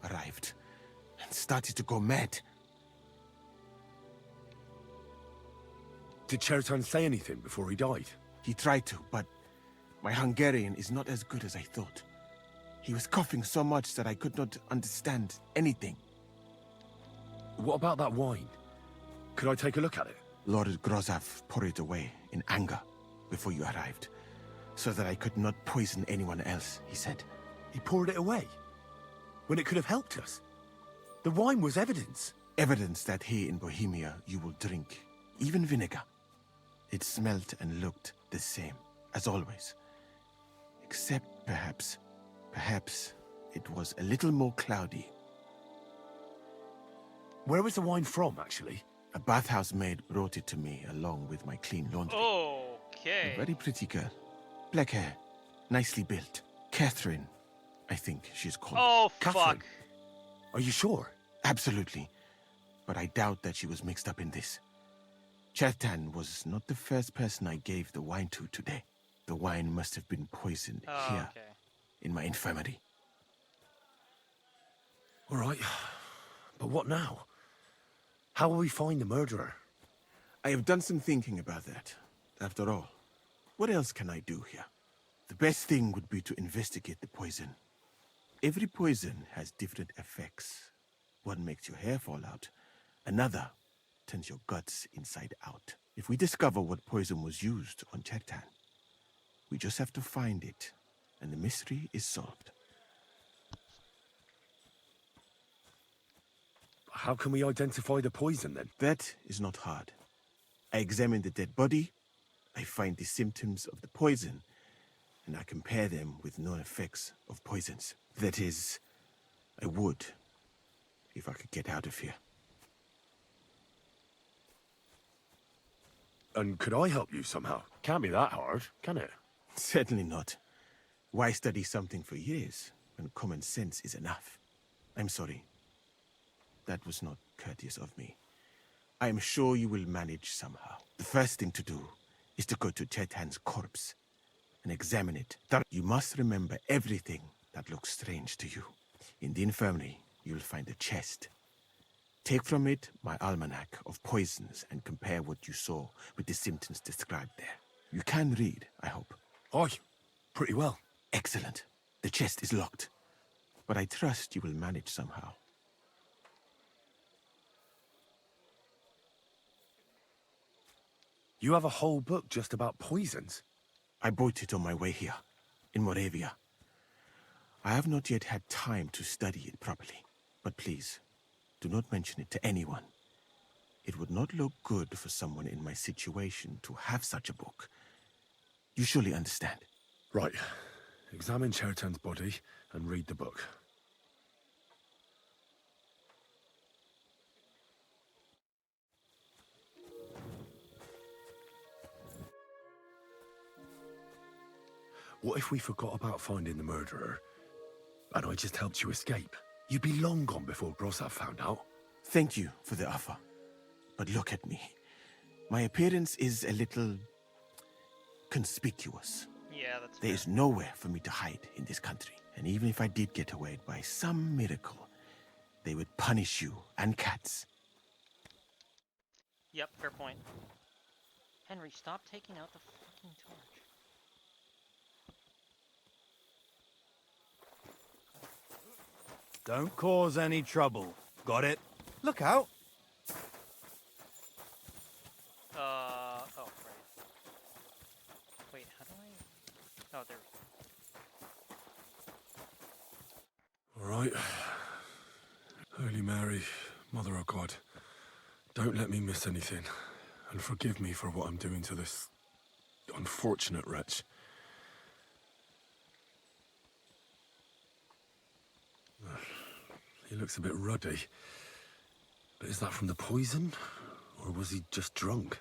arrived and started to go mad. Did Chertan say anything before he died? He tried to, but my Hungarian is not as good as I thought. He was coughing so much that I could not understand anything. What about that wine? Could I take a look at it? Lord Grozov poured it away in anger before you arrived, so that I could not poison anyone else, he said. He poured it away? When it could have helped us? The wine was evidence. Evidence that here in Bohemia you will drink, even vinegar. It smelt and looked the same, as always. Except perhaps it was a little more cloudy. Where was the wine from, actually? A bathhouse maid brought it to me along with my clean laundry. Okay. A very pretty girl. Black hair, nicely built. Catherine, I think she's called. Oh, Catherine. fuck. Are you sure? Absolutely. But I doubt that she was mixed up in this. Chertan was not the first person I gave the wine to today. The wine must have been poisoned here, in my infirmary. All right. But what now? How will we find the murderer? I have done some thinking about that. After all, what else can I do here? The best thing would be to investigate the poison. Every poison has different effects. One makes your hair fall out. Another turns your guts inside out. If we discover what poison was used on Chertan, we just have to find it, and the mystery is solved. How can we identify the poison, then? That is not hard. I examine the dead body, I find the symptoms of the poison, and I compare them with known effects of poisons. That is, I would, if I could get out of here. And could I help you somehow? Can't be that hard, can it? Certainly not. Why study something for years when common sense is enough? I'm sorry. That was not courteous of me. I am sure you will manage somehow. The first thing to do is to go to Chertan's corpse and examine it. You must remember everything that looks strange to you. In the infirmary, you'll find a chest. Take from it my almanac of poisons and compare what you saw with the symptoms described there. You can read, I hope. Aye, pretty well. Excellent. The chest is locked, but I trust you will manage somehow. You have a whole book just about poisons? I bought it on my way here, in Moravia. I have not yet had time to study it properly, but please, do not mention it to anyone. It would not look good for someone in my situation to have such a book. You surely understand. Right. Examine Chertan's body and read the book. What if we forgot about finding the murderer, and I just helped you escape? You'd be long gone before Grozov found out. Thank you for the offer. But look at me. My appearance is a little conspicuous. Yeah, that's There is nowhere for me to hide in this country. And even if I did get away by some miracle, they would punish you and cats. Yep, fair point. Henry, stop taking out the fucking torch. Don't cause any trouble. Got it? Look out! Oh, right. Wait, how do I... Oh, there. All right. Holy Mary, Mother of God, don't let me miss anything, and forgive me for what I'm doing to this unfortunate wretch. He looks a bit ruddy. But is that from the poison? Or was he just drunk?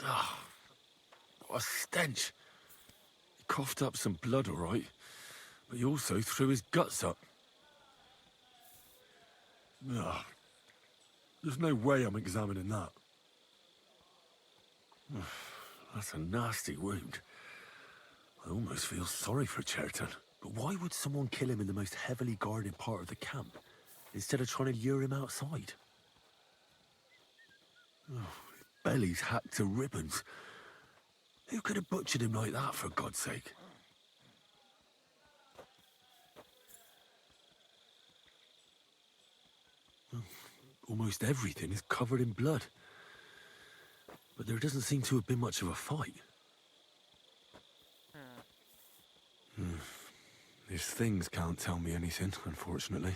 Ah, what a stench. He coughed up some blood, all right. But he also threw his guts up. Ah, there's no way I'm examining that. That's a nasty wound. I almost feel sorry for Chertan. But why would someone kill him in the most heavily guarded part of the camp, instead of trying to lure him outside? Oh, belly's hacked to ribbons. Who could have butchered him like that, for God's sake? Almost everything is covered in blood. But there doesn't seem to have been much of a fight. These things can't tell me anything, unfortunately.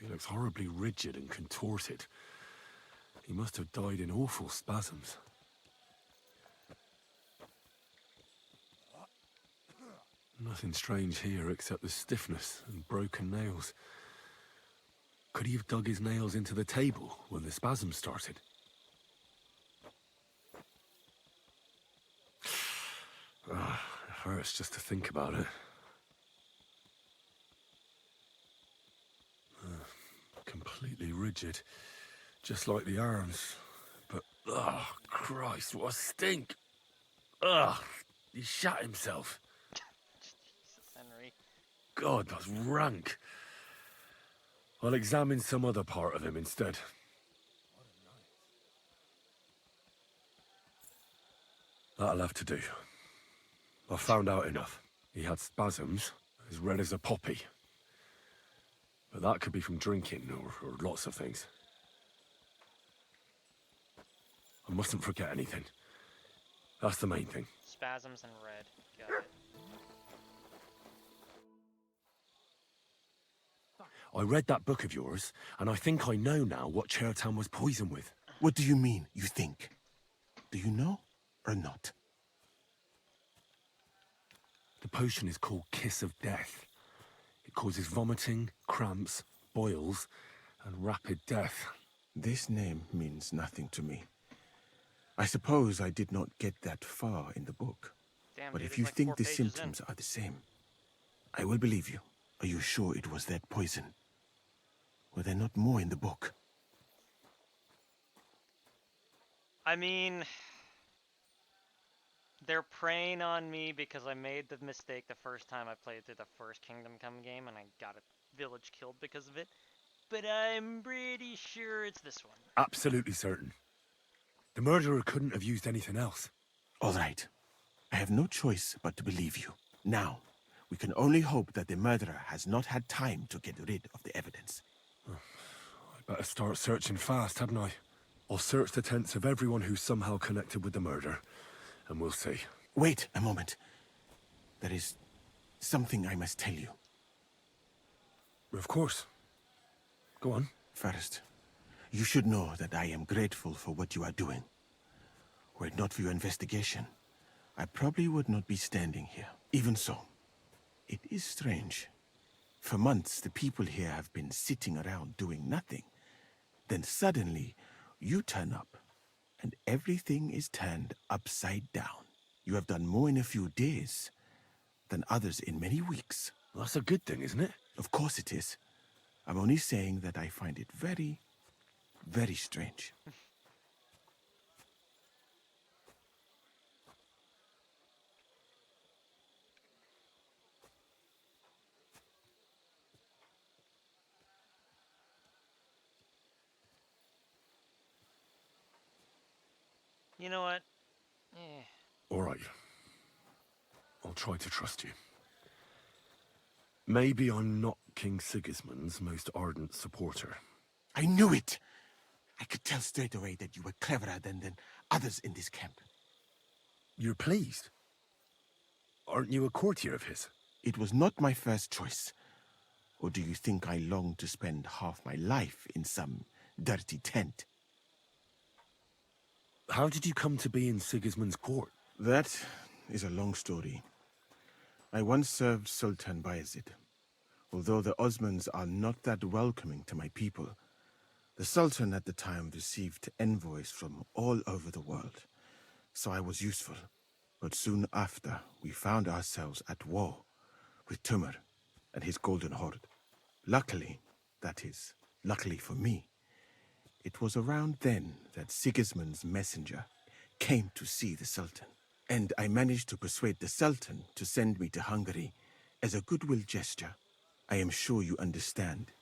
He looks horribly rigid and contorted. He must have died in awful spasms. Nothing strange here except the stiffness and broken nails. Could he have dug his nails into the table when the spasms started? It hurts just to think about it. Completely rigid, just like the arms. But, oh, Christ, what a stink! Ugh, he shat himself. Jesus, Henry. God, that's rank. I'll examine some other part of him instead. That'll have to do. I found out enough. He had spasms, as red as a poppy. But that could be from drinking, or lots of things. I mustn't forget anything. That's the main thing. Spasms and red. Got it. I read that book of yours, and I think I know now what Chertown was poisoned with. What do you mean, you think? Do you know, or not? The potion is called Kiss of Death. It causes vomiting, cramps, boils, and rapid death. This name means nothing to me. I suppose I did not get that far in the book. Damn, But dude, if it's you like think 4 the pages symptoms are the same, I will believe you. Are you sure it was that poison? Were there not more in the book? I mean, they're preying on me because I made the mistake the first time I played through the first Kingdom Come game and I got a village killed because of it. But I'm pretty sure it's this one. Absolutely certain. The murderer couldn't have used anything else. All right. I have no choice but to believe you. Now, we can only hope that the murderer has not had time to get rid of the evidence. I better start searching fast, hadn't I? I'll search the tents of everyone who's somehow connected with the murder, and we'll see. Wait a moment. There is something I must tell you. Of course. Go on. First, you should know that I am grateful for what you are doing. Were it not for your investigation, I probably would not be standing here. Even so, it is strange. For months, the people here have been sitting around doing nothing. Then suddenly, you turn up, and everything is turned upside down. You have done more in a few days than others in many weeks. Well, that's a good thing, isn't it? Of course it is. I'm only saying that I find it very, very strange. You know what? All right. I'll try to trust you. Maybe I'm not King Sigismund's most ardent supporter. I knew it! I could tell straight away that you were cleverer than others in this camp. You're pleased? Aren't you a courtier of his? It was not my first choice. Or do you think I long to spend half my life in some dirty tent? How did you come to be in Sigismund's court? That is a long story. I once served Sultan Bayezid. Although the Osmans are not that welcoming to my people, the Sultan at the time received envoys from all over the world, so I was useful. But soon after, we found ourselves at war with Tumur and his Golden Horde. Luckily, that is, luckily for me, it was around then that Sigismund's messenger came to see the Sultan. And I managed to persuade the Sultan to send me to Hungary as a goodwill gesture. I am sure you understand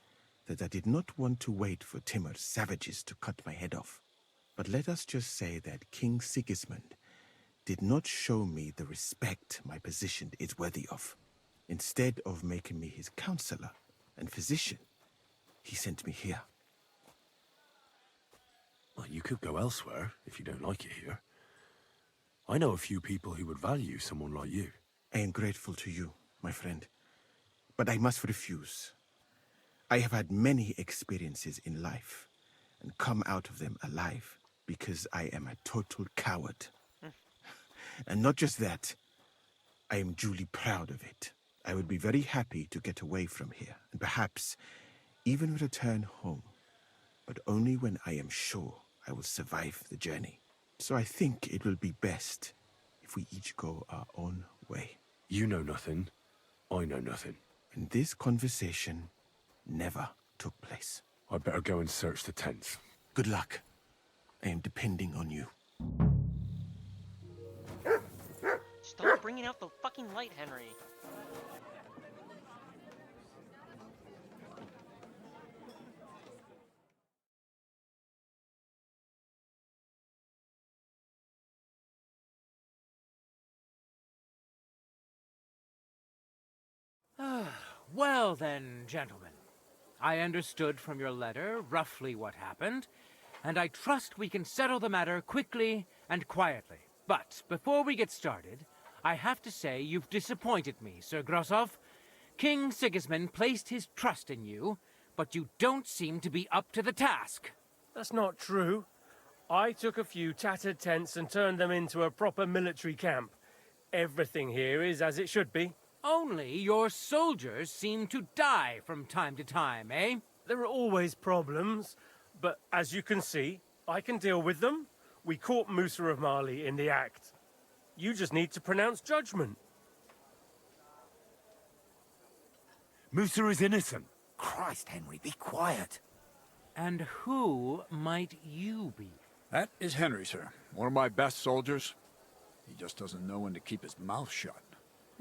that I did not want to wait for Timur's savages to cut my head off. But let us just say that King Sigismund did not show me the respect my position is worthy of. Instead of making me his counselor and physician, he sent me here. Well, you could go elsewhere if you don't like it here. I know a few people who would value someone like you. I am grateful to you, my friend, but I must refuse. I have had many experiences in life and come out of them alive because I am a total coward. And not just that, I am duly proud of it. I would be very happy to get away from here and perhaps even return home, but only when I am sure I will survive the journey. So I think it will be best if we each go our own way. You know nothing, I know nothing. And this conversation never took place. I'd better go and search the tents. Good luck. I am depending on you. Stop bringing out the fucking light, Henry. Well then, gentlemen. I understood from your letter roughly what happened, and I trust we can settle the matter quickly and quietly. But before we get started, I have to say you've disappointed me, Sir Grosov. King Sigismund placed his trust in you, but you don't seem to be up to the task. That's not true. I took a few tattered tents and turned them into a proper military camp. Everything here is as it should be. Only your soldiers seem to die from time to time, eh? There are always problems, but as you can see, I can deal with them. We caught Musa of Mali in the act. You just need to pronounce judgment. Musa is innocent. Christ, Henry, be quiet. And who might you be? That is Henry, sir. One of my best soldiers. He just doesn't know when to keep his mouth shut.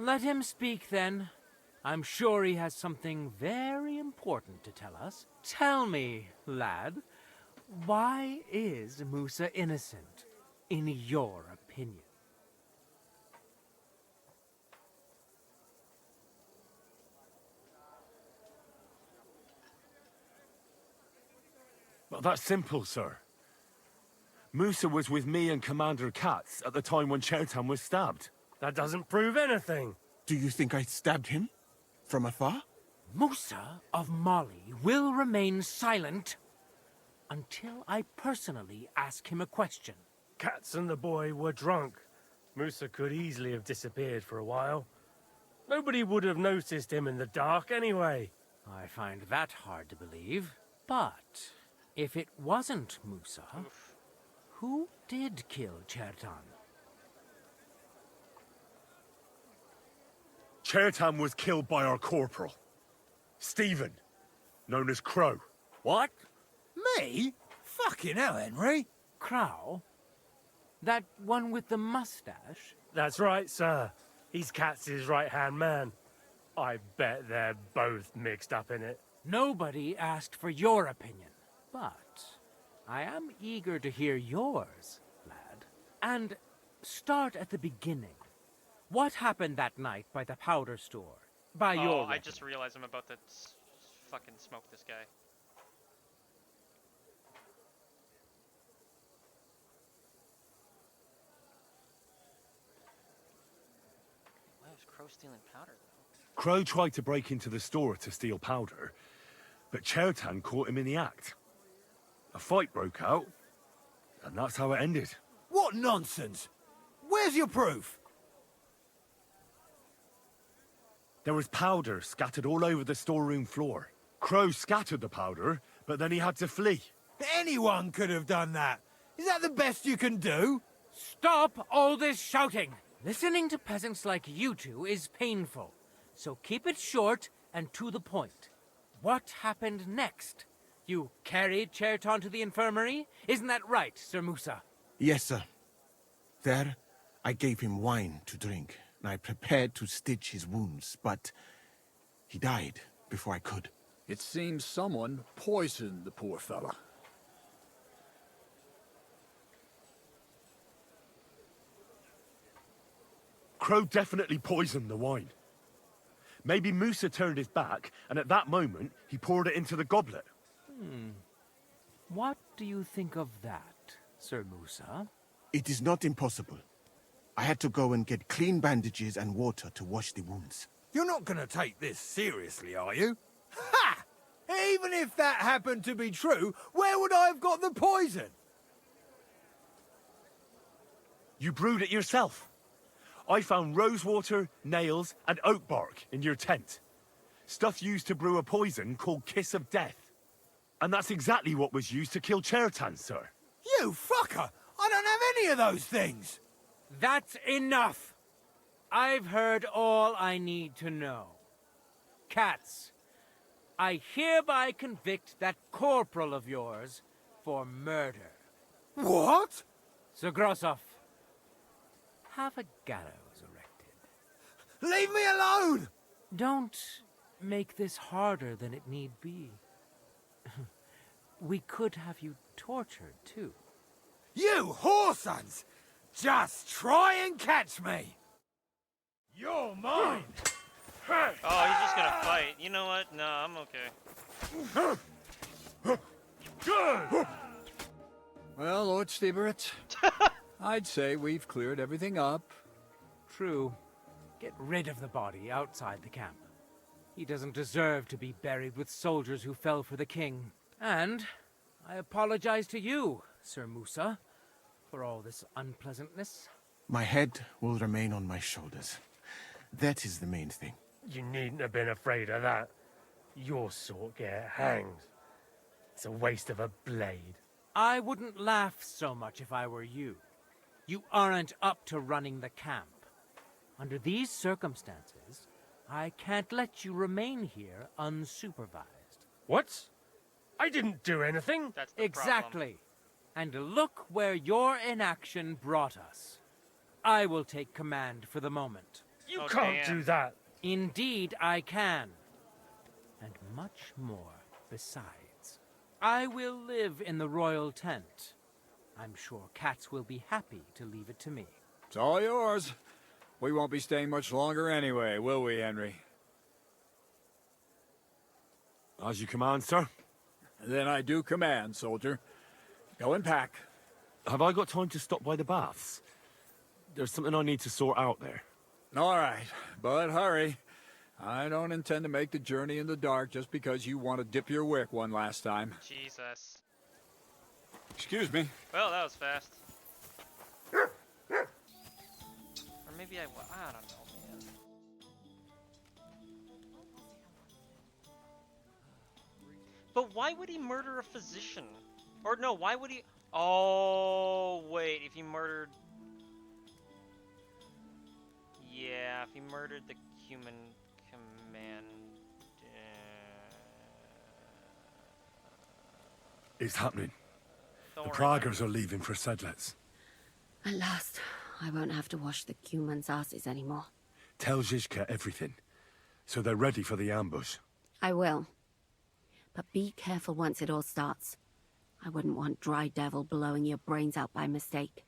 Let him speak, then. I'm sure he has something very important to tell us. Tell me, lad, why is Musa innocent, in your opinion? Well, that's simple, sir. Musa was with me and Commander Katz at the time when Chertan was stabbed. That doesn't prove anything. Do you think I stabbed him? From afar? Musa of Mali will remain silent until I personally ask him a question. Katz and the boy were drunk. Musa could easily have disappeared for a while. Nobody would have noticed him in the dark anyway. I find that hard to believe. But if it wasn't Musa, who did kill Chertan? Chertan was killed by our corporal, Stephen, known as Crow. What? Me? Fucking hell, Henry. Crow? That one with the mustache? That's right, sir. He's Katz's right-hand man. I bet they're both mixed up in it. Nobody asked for your opinion, but I am eager to hear yours, lad. And start at the beginning. What happened that night by the powder store? By your I just realized I'm about to fucking smoke this guy. Why is Crow stealing powder, though? Crow tried to break into the store to steal powder, but Chertan caught him in the act. A fight broke out, and that's how it ended. What nonsense! Where's your proof? There was powder scattered all over the storeroom floor. Crow scattered the powder, but then he had to flee. Anyone could have done that. Is that the best you can do? Stop all this shouting! Listening to peasants like you two is painful, so keep it short and to the point. What happened next? You carried Chertan to the infirmary? Isn't that right, Sir Musa? Yes, sir. There, I gave him wine to drink, and I prepared to stitch his wounds, but he died before I could. It seems someone poisoned the poor fella. Crow definitely poisoned the wine. Maybe Musa turned his back, and at that moment, he poured it into the goblet. What do you think of that, Sir Musa? It is not impossible. I had to go and get clean bandages and water to wash the wounds. You're not gonna take this seriously, are you? Ha! Even if that happened to be true, where would I have got the poison? You brewed it yourself. I found rosewater, nails, and oak bark in your tent. Stuff used to brew a poison called Kiss of Death. And that's exactly what was used to kill Chertan, sir. You fucker! I don't have any of those things! That's enough! I've heard all I need to know. Cats, I hereby convict that corporal of yours for murder. What? Sir Grossoff, have a gallows erected. Leave me alone! Don't make this harder than it need be. We could have you tortured, too. You whoresons! Just try and catch me! You're mine! Oh, he's just gonna fight. You know what? No, I'm okay. Good! Well, Lord Stieberitz, I'd say we've cleared everything up. True. Get rid of the body outside the camp. He doesn't deserve to be buried with soldiers who fell for the king. And I apologize to you, Sir Musa, for all this unpleasantness. My head will remain on my shoulders. That is the main thing. You needn't have been afraid of that. Your sort get hanged. It's a waste of a blade. I wouldn't laugh so much if I were you. You aren't up to running the camp. Under these circumstances, I can't let you remain here unsupervised. What? I didn't do anything. That's the Exactly. And look where your inaction brought us. I will take command for the moment. You can't do that. Indeed, I can. And much more besides. I will live in the royal tent. I'm sure cats will be happy to leave it to me. It's all yours. We won't be staying much longer anyway, will we, Henry? As you command, sir. Then I do command, soldier. Go and pack. Have I got time to stop by the baths? There's something I need to sort out there. All right, but hurry. I don't intend to make the journey in the dark just because you want to dip your wick one last time. Jesus. Excuse me. Well, that was fast. Or maybe I don't know, man. But why would he murder a physician? Or no, why would he... Oh, wait, if he murdered... Yeah, if he murdered the human command... It's happening. Don't The worry Praguers are leaving for Sedlitz. At last, I won't have to wash the humans' asses anymore. Tell Zizka everything, so they're ready for the ambush. I will. But be careful once it all starts. I wouldn't want Dry Devil blowing your brains out by mistake.